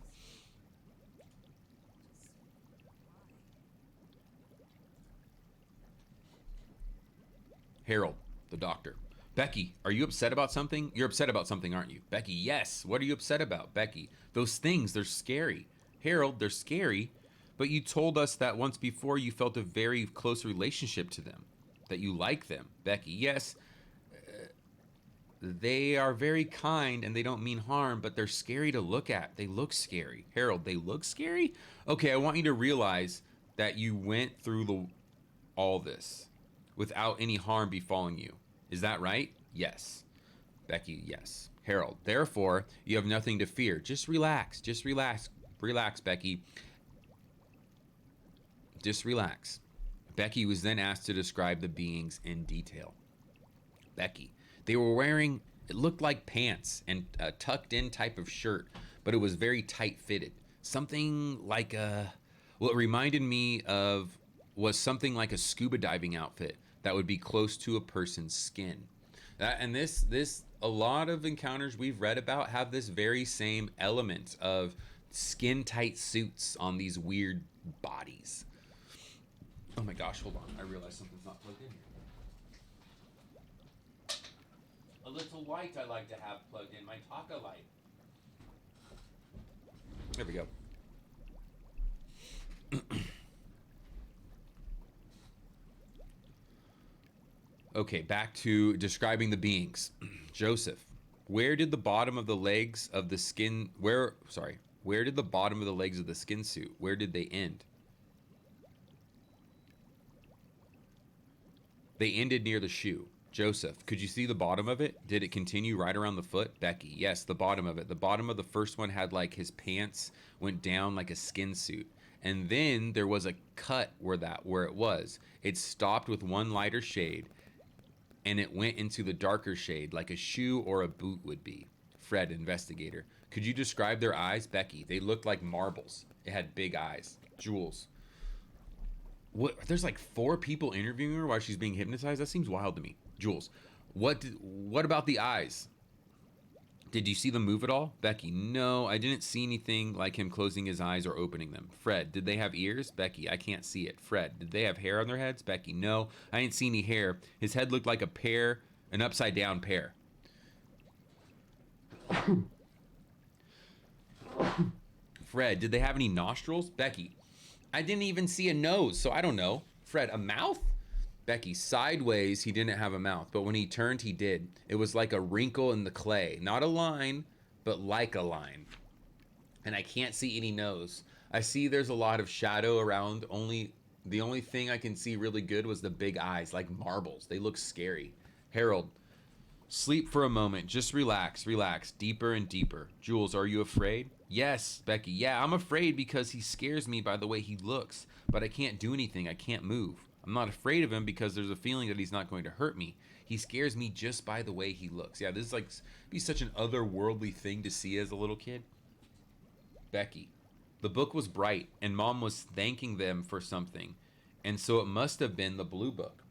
Speaker 1: Harold, the doctor. Becky, are you upset about something? You're upset about something, aren't you? Becky, yes. What are you upset about? Becky, those things, they're scary. Harold, they're scary, but you told us that once before you felt a very close relationship to them, that you like them. Becky, yes. They are very kind and they don't mean harm, but they're scary to look at. They look scary. Harold, they look scary? Okay, I want you to realize that you went through all this without any harm befalling you. Is that right? Yes. Becky, yes. Harold, therefore, you have nothing to fear. Just relax. Just relax. Relax, Becky. Just relax. Becky was then asked to describe the beings in detail. Becky, they were wearing, it looked like pants and a tucked in type of shirt, but it was very tight fitted. Something like what reminded me of was something like a scuba diving outfit that would be close to a person's skin. And a lot of encounters we've read about have this very same element of skin tight suits on these weird bodies. Oh my gosh, hold on. I realized something's not plugged in here. A little light I like to have plugged in, my Taka light. There we go. Okay, back to describing the beings. Joseph, where did the bottom of the legs of the skin, where Where did the bottom of the legs of the skin suit? Where did they end? They ended near the shoe. Joseph, could you see the bottom of it? Did it continue right around the foot? Becky, yes, the bottom of it. The bottom of the first one had like his pants went down like a skin suit. And then there was a cut where it was. It stopped with one lighter shade and it went into the darker shade like a shoe or a boot would be. Fred, investigator. Could you describe their eyes? Becky, they looked like marbles. It had big eyes. Jules. What? There's like 4 people interviewing her while she's being hypnotized? That seems wild to me. Jules, what about the eyes? Did you see them move at all? Becky, no, I didn't see anything like him closing his eyes or opening them. Fred, did they have ears? Becky, I can't see it. Fred, did they have hair on their heads? Becky, no, I didn't see any hair. His head looked like an upside down pear. Fred, did they have any nostrils? Becky, I didn't even see a nose, so I don't know. Fred, a mouth? Becky, sideways, he didn't have a mouth, but when he turned, he did. It was like a wrinkle in the clay. Not a line, but like a line. And I can't see any nose. I see there's a lot of shadow around. The only thing I can see really good was the big eyes, like marbles. They look scary. Harold, sleep for a moment. Just relax, relax. Deeper and deeper. Jules, are you afraid? Yes. Becky, yeah, I'm afraid because he scares me by the way he looks. But I can't do anything. I can't move. I'm not afraid of him because there's a feeling that he's not going to hurt me. He scares me just by the way he looks. Yeah, this is like be such an otherworldly thing to see as a little kid. Becky, the book was bright and Mom was thanking them for something. And so it must have been the blue book.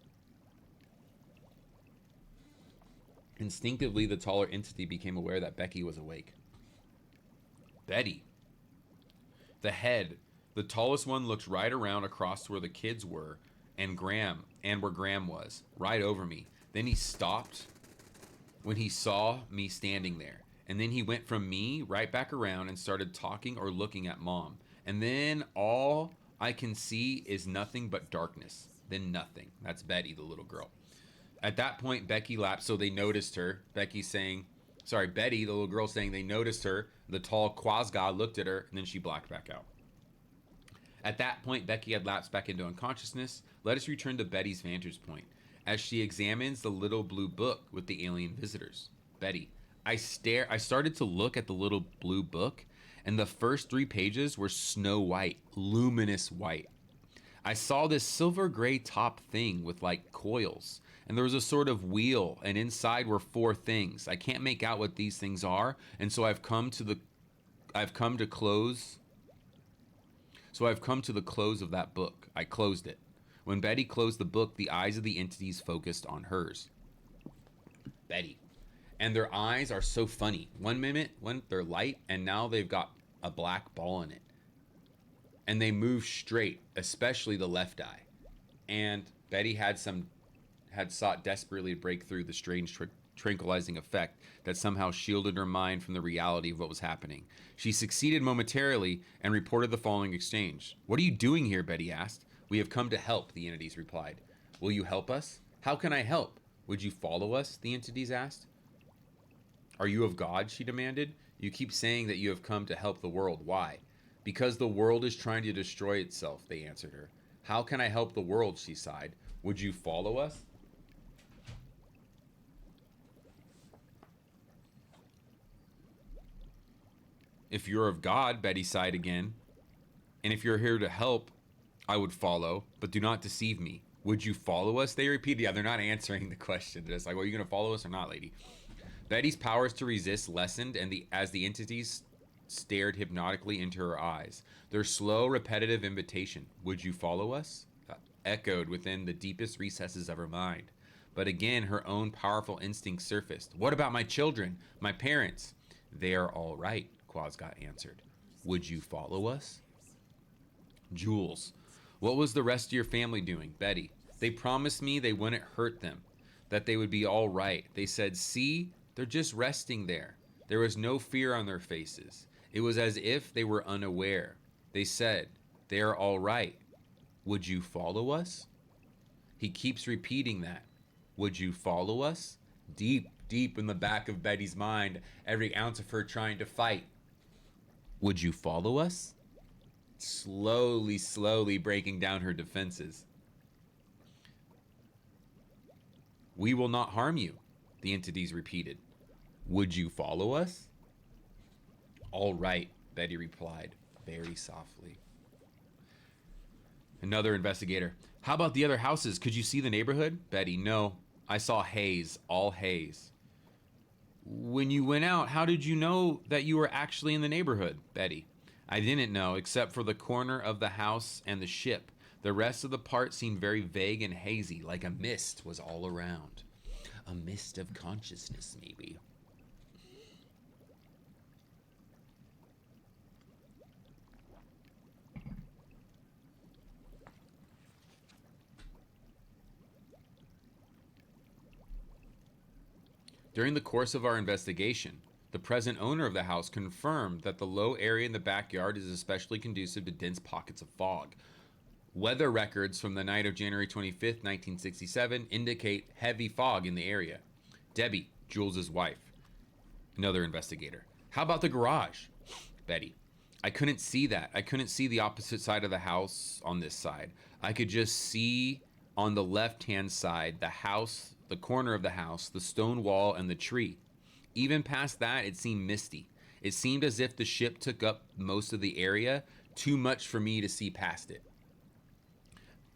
Speaker 1: Instinctively, the taller entity became aware that Becky was awake. Betty. The head. The tallest one looked right around across to where the kids were and where Graham was, right over me. Then he stopped when he saw me standing there. And then he went from me right back around and started talking or looking at Mom. And then all I can see is nothing but darkness. Then nothing. That's Betty, the little girl. At that point, Becky laughed, so they noticed her. Betty, the little girl saying they noticed her. The tall quasi-god looked at her, and then she blacked back out. At that point, Becky had lapsed back into unconsciousness. Let us return to Betty's vantage point as she examines the little blue book with the alien visitors. Betty, I started to look at the little blue book, and the first 3 pages were snow white, luminous white. I saw this silver gray top thing with like coils, and there was a sort of wheel, and inside were 4 things. I can't make out what these things are, and so I've come to the close of that book. I closed it. When Betty closed the book, the eyes of the entities focused on hers. Betty. And their eyes are so funny. One minute, when they're light, and now they've got a black ball in it. And they move straight, especially the left eye. And Betty had sought desperately to break through the strange tranquilizing effect that somehow shielded her mind from the reality of what was happening. She succeeded momentarily and reported the following exchange. What are you doing here? Betty asked. We have come to help, the entities replied. Will you help us? How can I help? Would you follow us? The entities asked. Are you of God? She demanded. You keep saying that you have come to help the world. Why? Because the world is trying to destroy itself, they answered her. How can I help the world? She sighed. Would you follow us? If you're of God, Betty sighed again. And if you're here to help, I would follow, but do not deceive me. Would you follow us? They repeated. Yeah, they're not answering the question. They're just like, well, are you going to follow us or not, lady? Betty's powers to resist lessened, and as the entities stared hypnotically into her eyes. Their slow, repetitive invitation, would you follow us? Echoed within the deepest recesses of her mind. But again, her own powerful instinct surfaced. What about my children? My parents? They are all right, Quasgot answered. Would you follow us? Jules. What was the rest of your family doing? Betty. They promised me they wouldn't hurt them, that they would be all right. They said, see, they're just resting there. There was no fear on their faces. It was as if they were unaware. They said, they are all right. Would you follow us? He keeps repeating that. Would you follow us? Deep, deep in the back of Betty's mind, every ounce of her trying to fight. Would you follow us? Slowly breaking down her defenses. We will not harm you, the entities repeated. Would you follow us? All right, Betty replied, very softly. Another investigator. How about the other houses? Could you see the neighborhood? Betty, no. I saw haze, all haze. When you went out, how did you know that you were actually in the neighborhood? Betty, I didn't know, except for the corner of the house and the ship. The rest of the part seemed very vague and hazy, like a mist was all around. A mist of consciousness, maybe. During the course of our investigation, the present owner of the house confirmed that the low area in the backyard is especially conducive to dense pockets of fog. Weather records from the night of January 25th, 1967 indicate heavy fog in the area. Debbie, Jules's wife, another investigator. How about the garage? Betty, I couldn't see that. I couldn't see the opposite side of the house on this side. I could just see on the left-hand side the house, the corner of the house, the stone wall, and the tree. Even past that, it seemed misty. It seemed as if the ship took up most of the area, too much for me to see past it.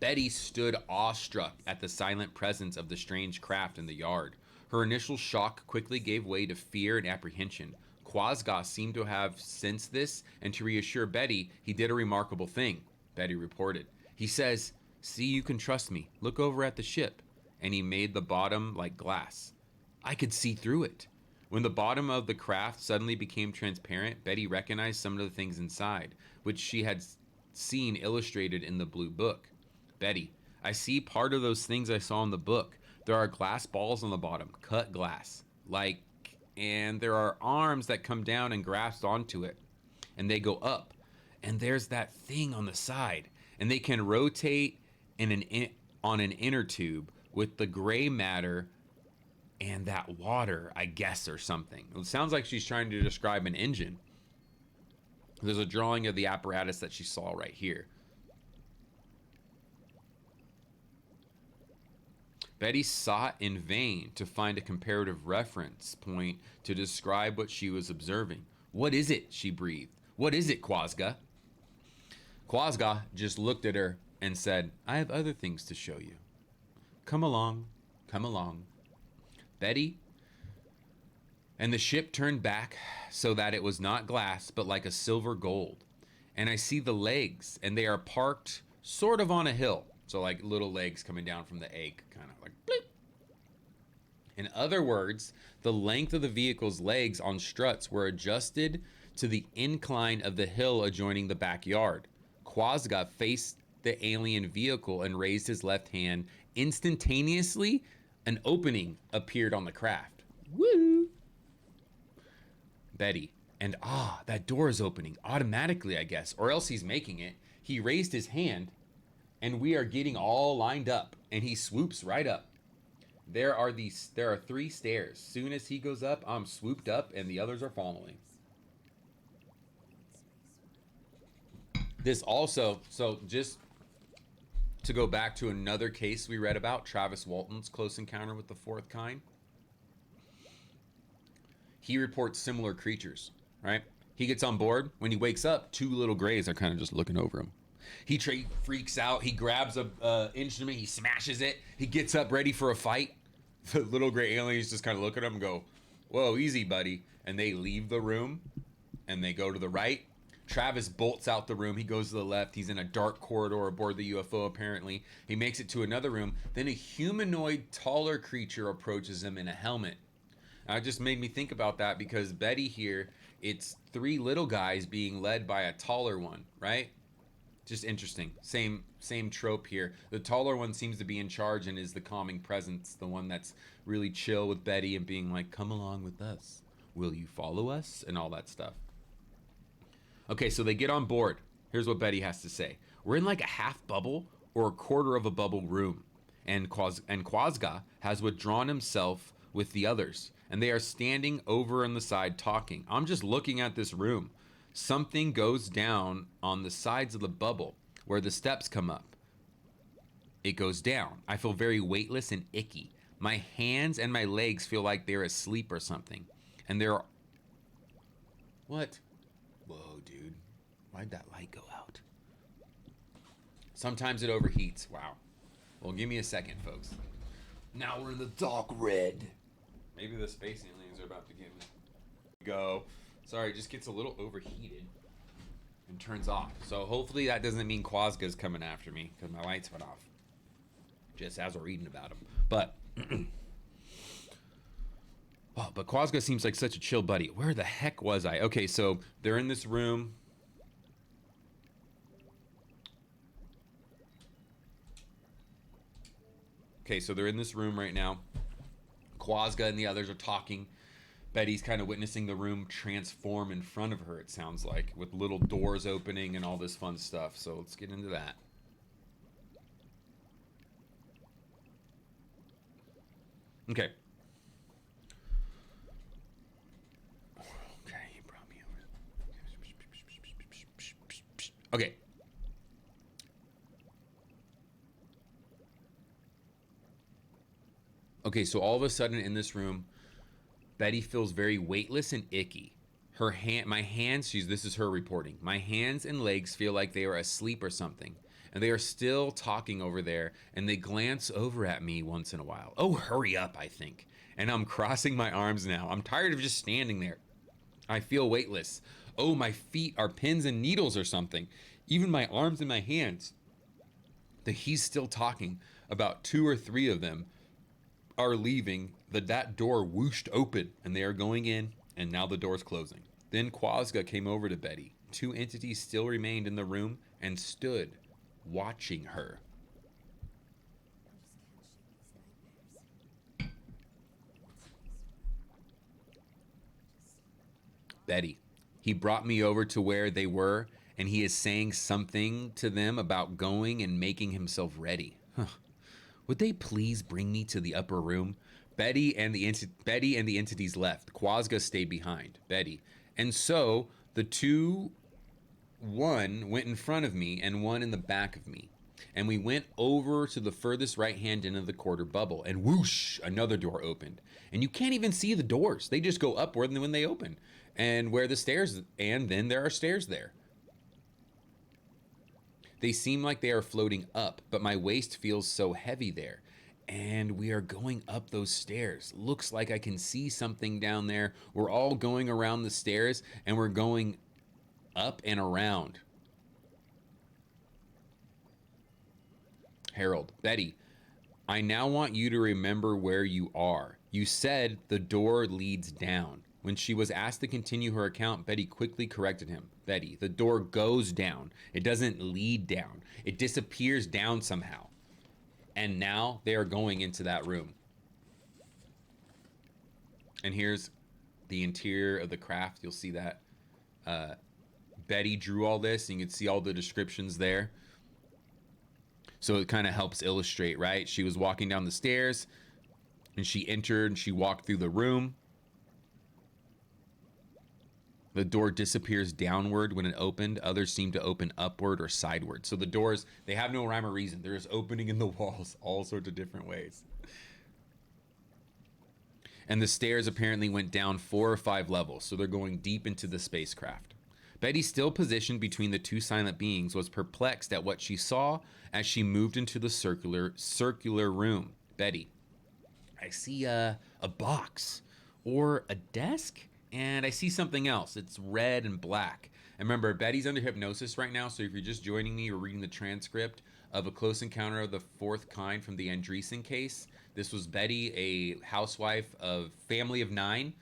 Speaker 1: Betty stood awestruck at the silent presence of the strange craft in the yard. Her initial shock quickly gave way to fear and apprehension. Quasga seemed to have sensed this, and to reassure Betty, he did a remarkable thing, Betty reported. He says, "See, you can trust me. Look over at the ship." And he made the bottom like glass. I could see through it. When the bottom of the craft suddenly became transparent, Betty recognized some of the things inside, which she had seen illustrated in the blue book. Betty, I see part of those things I saw in the book. There are glass balls on the bottom, cut glass, and there are arms that come down and grasp onto it, and they go up. And there's that thing on the side, and they can rotate on an inner tube with the gray matter and that water, I guess, or something. It sounds like she's trying to describe an engine. There's a drawing of the apparatus that she saw right here. Betty sought in vain to find a comparative reference point to describe what she was observing. What is it? She breathed. What is it, Quasga? Quasga just looked at her and said, I have other things to show you. Come along, come along. Betty and the ship turned back so that it was not glass, but like a silver gold. And I see the legs, and they are parked sort of on a hill. So like little legs coming down from the egg, kind of like bleep. In other words, the length of the vehicle's legs on struts were adjusted to the incline of the hill adjoining the backyard. Quasga faced the alien vehicle and raised his left hand. Instantaneously, an opening appeared on the craft. Woo! Betty, and that door is opening automatically, I guess, or else he's making it. He raised his hand, and we are getting all lined up, and he swoops right up. There are 3 stairs. Soon as he goes up, I'm swooped up, and the others are following. This also, so just to go back to another case we read about, Travis Walton's close encounter with the fourth kind. He reports similar creatures, right? He gets on board. When he wakes up, 2 little grays are kind of just looking over him. He freaks out. He grabs a instrument. He smashes it. He gets up ready for a fight. The little gray aliens just kind of look at him and go, whoa, easy, buddy. And they leave the room, and they go to the right. Travis bolts out the room. He goes to the left. He's in a dark corridor aboard the UFO, apparently. He makes it to another room. Then a humanoid, taller creature approaches him in a helmet. Now, it just made me think about that because Betty here, it's 3 little guys being led by a taller one, right? Just interesting. Same trope here. The taller one seems to be in charge and is the calming presence, the one that's really chill with Betty and being like, come along with us. Will you follow us? And all that stuff. Okay, so they get on board. Here's what Betty has to say. We're in like a half bubble or a quarter of a bubble room. And Quasga has withdrawn himself with the others. And they are standing over on the side talking. I'm just looking at this room. Something goes down on the sides of the bubble where the steps come up. It goes down. I feel very weightless and icky. My hands and my legs feel like they're asleep or something. And they're... What? Whoa, dude. Why'd that light go out? Sometimes it overheats. Wow. Well, give me a second, folks. Now we're in the dark red. Maybe the space aliens are about to get me. Go. Sorry, it just gets a little overheated and turns off. So hopefully that doesn't mean Quasga's coming after me because my lights went off. Just as we're reading about him. But... oh, but Quasga seems like such a chill buddy. Where the heck was I? Okay, so they're in this room. Okay, so they're in this room right now. Quasga and the others are talking. Betty's kind of witnessing the room transform in front of her, it sounds like, with little doors opening and all this fun stuff. So let's get into that. Okay. Okay, he brought me over. Okay. Okay, so all of a sudden in this room, Betty feels very weightless and icky. My hands, this is her reporting. My hands and legs feel like they are asleep or something. And they are still talking over there, and they glance over at me once in a while. Oh, hurry up, I think. And I'm crossing my arms now. I'm tired of just standing there. I feel weightless. Oh, my feet are pins and needles or something. Even my arms and my hands. He's still talking. About 2 or 3 of them are leaving. That door whooshed open, and they are going in, and now the door's closing. Then Quasga came over to Betty. 2 entities still remained in the room and stood watching her. Betty, he brought me over to where they were, and he is saying something to them about going and making himself ready. Huh. Would they please bring me to the upper room? Betty and the entities left. Quasga stayed behind. Betty. And so the 2, one went in front of me and one in the back of me. And we went over to the furthest right-hand end of the quarter bubble, and whoosh, another door opened. And you can't even see the doors. They just go upward when they open. And where the stairs, and then there are stairs there. They seem like they are floating up, but my waist feels so heavy there. And we are going up those stairs. Looks like I can see something down there. We're all going around the stairs, and we're going up and around. Harold, Betty, I now want you to remember where you are. You said the door leads down. When she was asked to continue her account, Betty quickly corrected him. Betty, the door goes down. It doesn't lead down. It disappears down somehow. And now they are going into that room. And here's the interior of the craft. You'll see that. Betty drew all this, and you can see all the descriptions there. So it kind of helps illustrate, right? She was walking down the stairs, and she entered, and she walked through the room. The door disappears downward when it opened. Others seem to open upward or sideward. So the doors, they have no rhyme or reason. They're just opening in the walls all sorts of different ways. And the stairs apparently went down 4 or 5 levels. So they're going deep into the spacecraft. Betty, still positioned between the 2 silent beings, was perplexed at what she saw as she moved into the circular room. Betty, I see a box or a desk, and I see something else. It's red and black. And remember, Betty's under hypnosis right now, so if you're just joining me or reading the transcript of A Close Encounter of the Fourth Kind from the Andreasson case, this was Betty, a housewife of family of 9,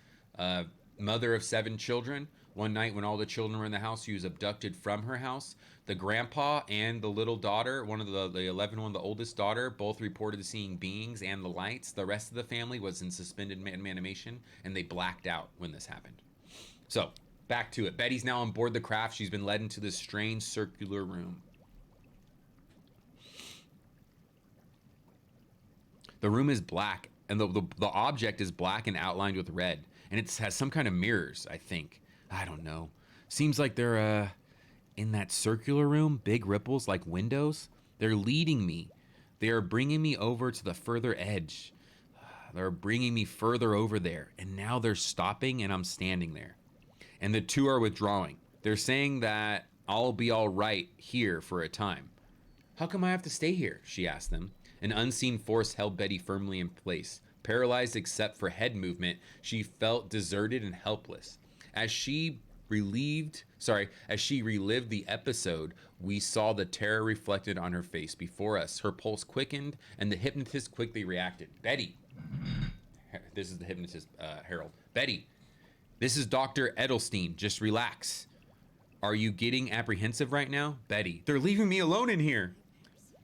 Speaker 1: mother of 7 children. One night when all the children were in the house, she was abducted from her house. The grandpa and the little daughter, one of the 11 one, the oldest daughter, both reported seeing beings and the lights. The rest of the family was in suspended animation, and they blacked out when this happened. So, back to it. Betty's now on board the craft. She's been led into this strange circular room. The room is black, and the object is black and outlined with red. And it has some kind of mirrors, I think. I don't know. Seems like they're in that circular room, big ripples like windows. They're leading me. They are bringing me over to the further edge. They're bringing me further over there. And now they're stopping and I'm standing there. And the two are withdrawing. They're saying that I'll be all right here for a time. How come I have to stay here? She asked them. An unseen force held Betty firmly in place. Paralyzed except for head movement, she felt deserted and helpless. As she relived the episode, we saw the terror reflected on her face before us. Her pulse quickened, and the hypnotist quickly reacted. Betty, this is the hypnotist, Harold. Betty, this is Dr. Edelstein. Just relax. Are you getting apprehensive right now? Betty, they're leaving me alone in here.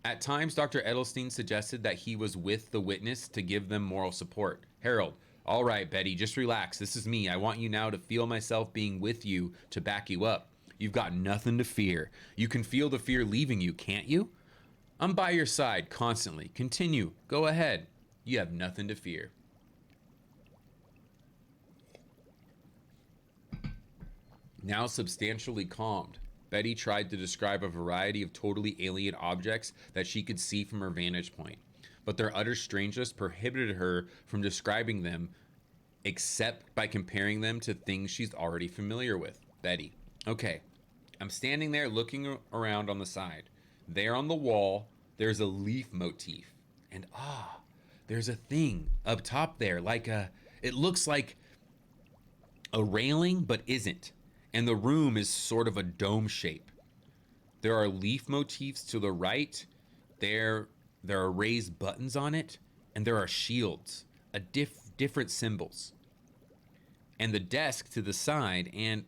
Speaker 1: At times, Dr. Edelstein suggested that he was with the witness to give them moral support. Harold, all right, Betty, just relax. This is me. I want you now to feel myself being with you to back you up. You've got nothing to fear. You can feel the fear leaving you, can't you? I'm by your side constantly. Continue. Go ahead. You have nothing to fear. Now substantially calmed, Betty tried to describe a variety of totally alien objects that she could see from her vantage point, but their utter strangeness prohibited her from describing them except by comparing them to things she's already familiar with. Betty, okay, I'm standing there looking around on the side. There on the wall, there's a leaf motif. And there's a thing up top there, it looks like a railing, but isn't. And the room is sort of a dome shape. There are leaf motifs to the right. There are raised buttons on it, and there are shields, different symbols. And the desk to the side, and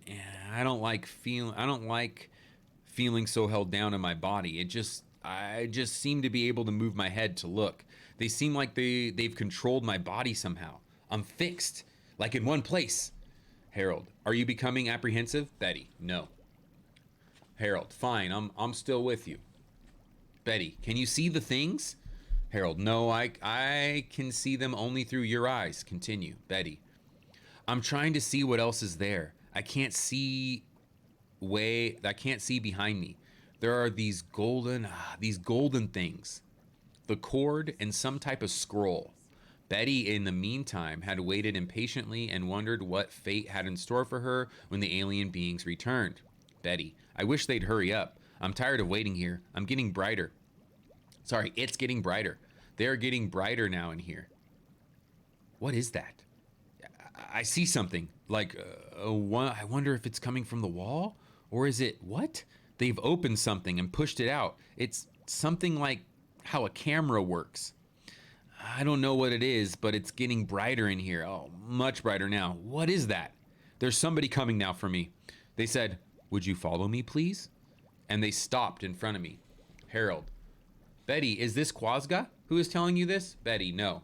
Speaker 1: I don't like feeling so held down in my body. I just seem to be able to move my head to look. They seem like they've controlled my body somehow. I'm fixed, like in one place. Harold, are you becoming apprehensive? Betty, no. Harold, fine, I'm still with you. Betty, can you see the things? Harold, no, I can see them only through your eyes. Continue. Betty, I'm trying to see what else is there. I can't see behind me. There are these golden things. The cord and some type of scroll. Betty, in the meantime, had waited impatiently and wondered what fate had in store for her when the alien beings returned. Betty, I wish they'd hurry up. I'm tired of waiting here. I'm getting brighter. Sorry, it's getting brighter. They're getting brighter now in here. What is that? I see something. I wonder if it's coming from the wall? Or is it, what? They've opened something and pushed it out. It's something like how a camera works. I don't know what it is, but it's getting brighter in here. Oh, much brighter now. What is that? There's somebody coming now for me. They said, would you follow me, please? And they stopped in front of me. Harold. Betty, is this Quazga who is telling you this? Betty, no.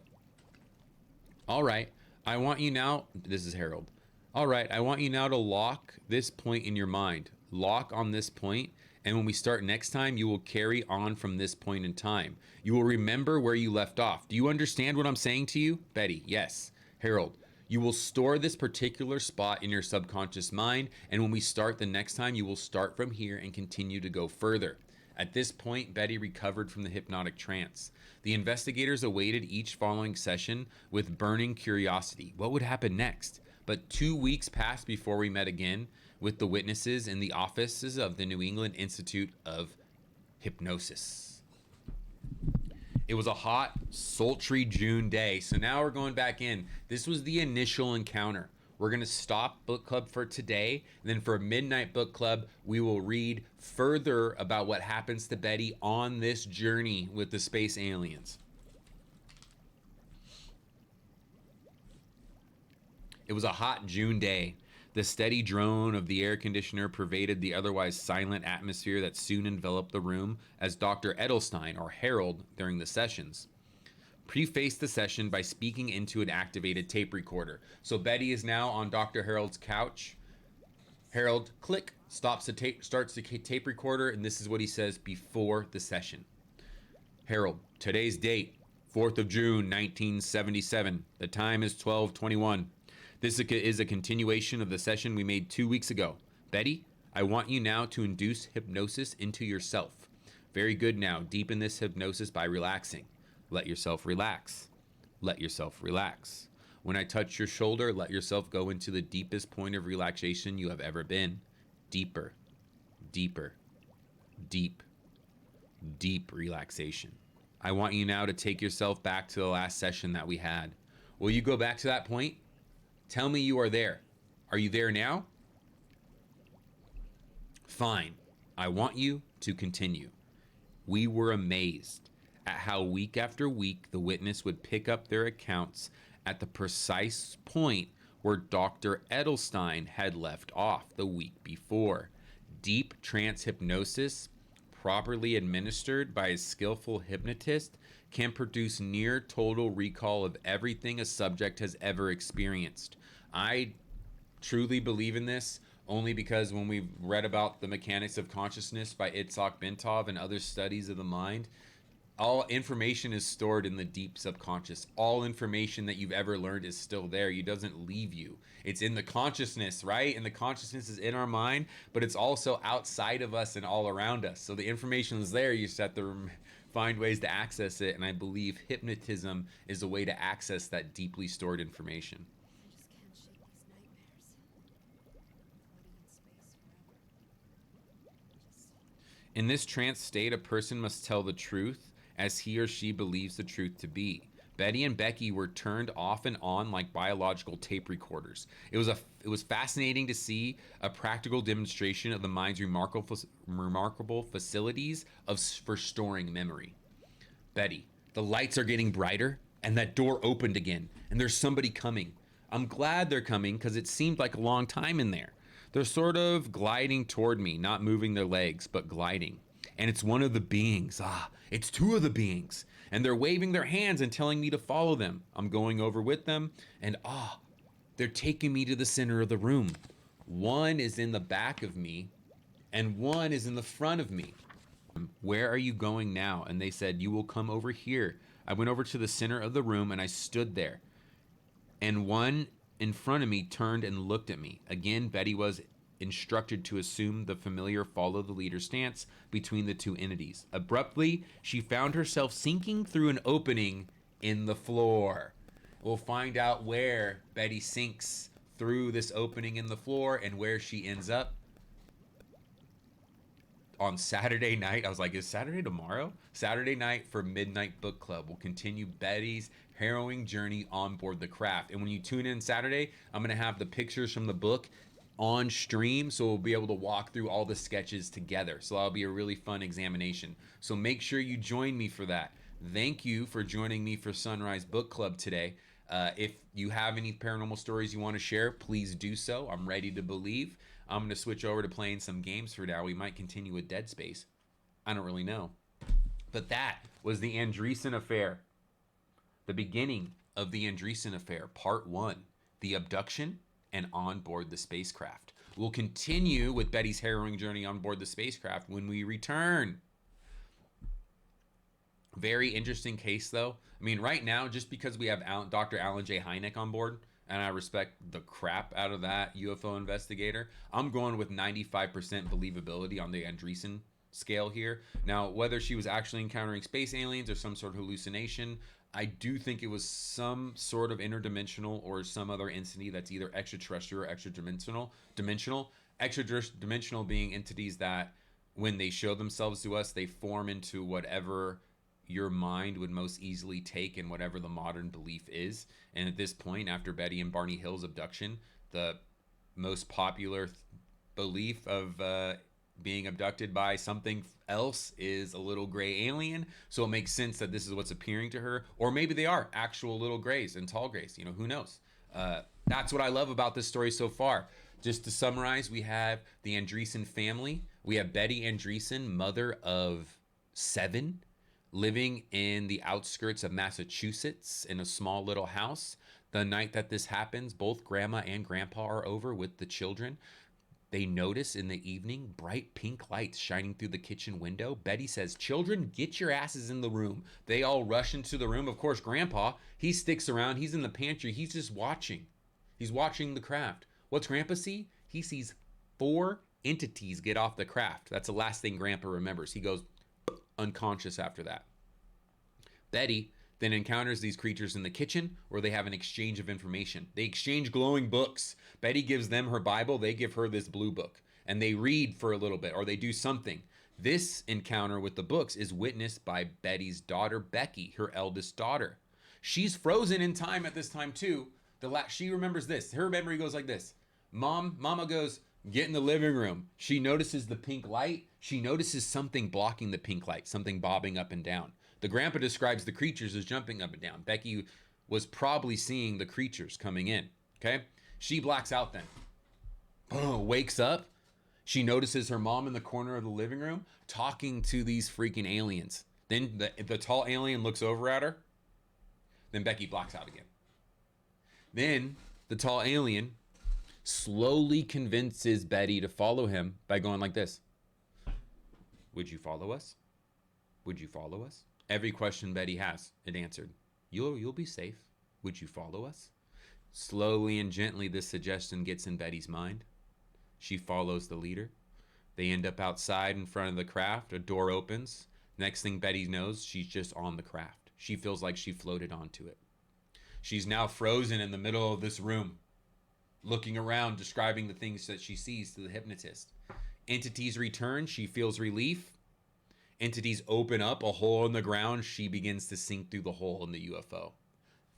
Speaker 1: All right. I want you now. This is Harold. All right. I want you now to lock this point in your mind. Lock on this point. And when we start next time, you will carry on from this point in time. You will remember where you left off. Do you understand what I'm saying to you? Betty, yes. Harold, you will store this particular spot in your subconscious mind, and when we start the next time, you will start from here and continue to go further. At this point, Betty recovered from the hypnotic trance. The investigators awaited each following session with burning curiosity. What would happen next? But 2 weeks passed before we met again with the witnesses in the offices of the New England Institute of Hypnosis. It was a hot, sultry June day, so now we're going back in. This was the initial encounter. We're going to stop book club for today, and then for midnight book club, we will read further about what happens to Betty on this journey with the space aliens. It was a hot June day. The steady drone of the air conditioner pervaded the otherwise silent atmosphere that soon enveloped the room as Dr. Edelstein, or Harold, during the sessions, prefaced the session by speaking into an activated tape recorder. So Betty is now on Dr. Harold's couch. Harold, click, starts the tape recorder, and this is what he says before the session. Harold, today's date, 4th of June, 1977. The time is 12:21. This is a continuation of the session we made 2 weeks ago. Betty, I want you now to induce hypnosis into yourself. Very good now. Deepen this hypnosis by relaxing. Let yourself relax. Let yourself relax. When I touch your shoulder, let yourself go into the deepest point of relaxation you have ever been. Deeper, deeper, deep, deep relaxation. I want you now to take yourself back to the last session that we had. Will you go back to that point? Tell me you are there. Are you there now? Fine. I want you to continue. We were amazed at how week after week the witness would pick up their accounts at the precise point where Dr. Edelstein had left off the week before. Deep trance hypnosis, properly administered by a skillful hypnotist, can produce near total recall of everything a subject has ever experienced. I truly believe in this only because when we've read about the mechanics of consciousness by Itzhak Bentov and other studies of the mind, all information is stored in the deep subconscious. All information that you've ever learned is still there. It doesn't leave you. It's in the consciousness, right? And the consciousness is in our mind, but it's also outside of us and all around us. So the information is there. You just have to find ways to access it. And I believe hypnotism is a way to access that deeply stored information.
Speaker 4: I just can't shake these nightmares. Floating in space forever.
Speaker 1: In this trance state, a person must tell the truth as he or she believes the truth to be. Betty and Becky were turned off and on like biological tape recorders. It was fascinating to see a practical demonstration of the mind's remarkable facilities for storing memory. Betty, the lights are getting brighter, and that door opened again, and there's somebody coming. I'm glad they're coming because it seemed like a long time in there. They're sort of gliding toward me, not moving their legs, but gliding. And it's one of the beings. It's two of the beings. And they're waving their hands and telling me to follow them. I'm going over with them, and they're taking me to the center of the room. One is in the back of me, and one is in the front of me. Where are you going now? And they said, you will come over here. I went over to the center of the room, and I stood there. And one in front of me turned and looked at me. Again, Betty was instructed to assume the familiar follow the leader stance between the two entities. Abruptly, she found herself sinking through an opening in the floor. We'll find out where Betty sinks through this opening in the floor and where she ends up on Saturday night. I was like, is Saturday tomorrow? Saturday night for Midnight Book Club. We'll continue Betty's harrowing journey on board the craft. And when you tune in Saturday, I'm going to have the pictures from the book on stream, so we'll be able to walk through all the sketches together. So that'll be a really fun examination. So make sure you join me for that. Thank you for joining me for Sunrise Book Club today. If you have any paranormal stories you want to share, please do so. I'm ready to believe. I'm going to switch over to playing some games for now. We might continue with Dead Space. I don't really know. But that was the Andreasson Affair. The beginning of the Andreasson Affair, Part 1. The Abduction and On Board the Spacecraft. We'll continue with Betty's harrowing journey on board the spacecraft when we return. Very interesting case, though. I mean, right now, just because we have Dr. Alan J. Hynek on board, and I respect the crap out of that UFO investigator, I'm going with 95% believability on the Andreasson scale here. Now, whether she was actually encountering space aliens or some sort of hallucination, I do think it was some sort of interdimensional or some other entity that's either extraterrestrial or extra-dimensional. Extra-dimensional being entities that, when they show themselves to us, they form into whatever your mind would most easily take and whatever the modern belief is. And at this point, after Betty and Barney Hill's abduction, the most popular belief of being abducted by something else is a little gray alien. So it makes sense that this is what's appearing to her. Or maybe they are actual little grays and tall grays. You know, who knows? That's what I love about this story so far. Just to summarize, we have the Andreasson family. We have Betty Andreasson, mother of 7, living in the outskirts of Massachusetts in a small little house. The night that this happens, both grandma and grandpa are over with the children. They notice in the evening bright pink lights shining through the kitchen window. Betty says, children, get your asses in the room. They all rush into the room. Of course, grandpa, he sticks around. He's in the pantry. He's just watching. He's watching the craft. What's grandpa see? He sees 4 entities get off the craft. That's the last thing Grandpa remembers. He goes unconscious after that. Betty then encounters these creatures in the kitchen where they have an exchange of information. They exchange glowing books. Betty gives them her Bible. They give her this blue book. And they read for a little bit, or they do something. This encounter with the books is witnessed by Betty's daughter, Becky, her eldest daughter. She's frozen in time at this time too. She remembers this. Her memory goes like this. Mama goes, get in the living room. She notices the pink light. She notices something blocking the pink light, something bobbing up and down. The grandpa describes the creatures as jumping up and down. Becky was probably seeing the creatures coming in. Okay? She blacks out then. Wakes up. She notices her mom in the corner of the living room talking to these freaking aliens. Then the tall alien looks over at her. Then Becky blacks out again. Then the tall alien slowly convinces Betty to follow him by going like this. Would you follow us? Would you follow us? Every question Betty has, it answered. You'll be safe. Would you follow us? Slowly and gently, this suggestion gets in Betty's mind. She follows the leader. They end up outside in front of the craft. A door opens. Next thing Betty knows, she's just on the craft. She feels like she floated onto it. She's now frozen in the middle of this room, looking around, describing the things that she sees to the hypnotist. Entities return. She feels relief. Entities open up a hole in the ground. She begins to sink through the hole in the UFO.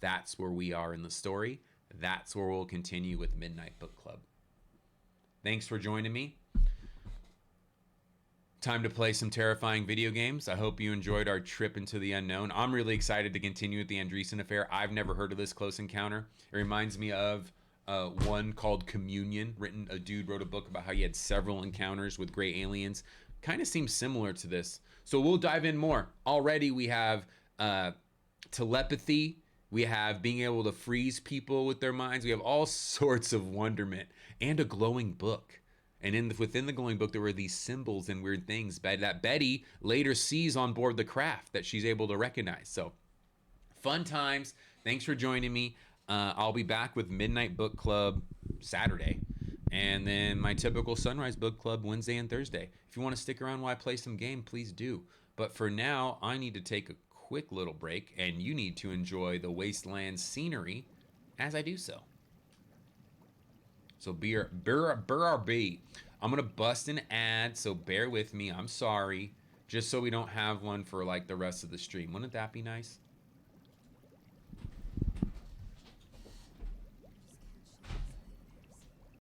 Speaker 1: That's where we are in the story. That's where we'll continue with Midnight Book Club. Thanks for joining me. Time to play some terrifying video games. I hope you enjoyed our trip into the unknown. I'm really excited to continue with the Andreasson Affair. I've never heard of this close encounter. It reminds me of one called Communion. A dude wrote a book about how he had several encounters with gray aliens. Kind of seems similar to this. So we'll dive in more. Already we have telepathy. We have being able to freeze people with their minds. We have all sorts of wonderment and a glowing book. And within the glowing book, there were these symbols and weird things that Betty later sees on board the craft that she's able to recognize. So fun times. Thanks for joining me. I'll be back with Midnight Book Club Saturday. And then my typical Sunrise Book Club Wednesday and Thursday. If you want to stick around while I play some game, please do. But for now, I need to take a quick little break, and you need to enjoy the wasteland scenery as I do so. So BRB. I'm going to bust an ad, so bear with me. I'm sorry. Just so we don't have one for like the rest of the stream. Wouldn't that be nice?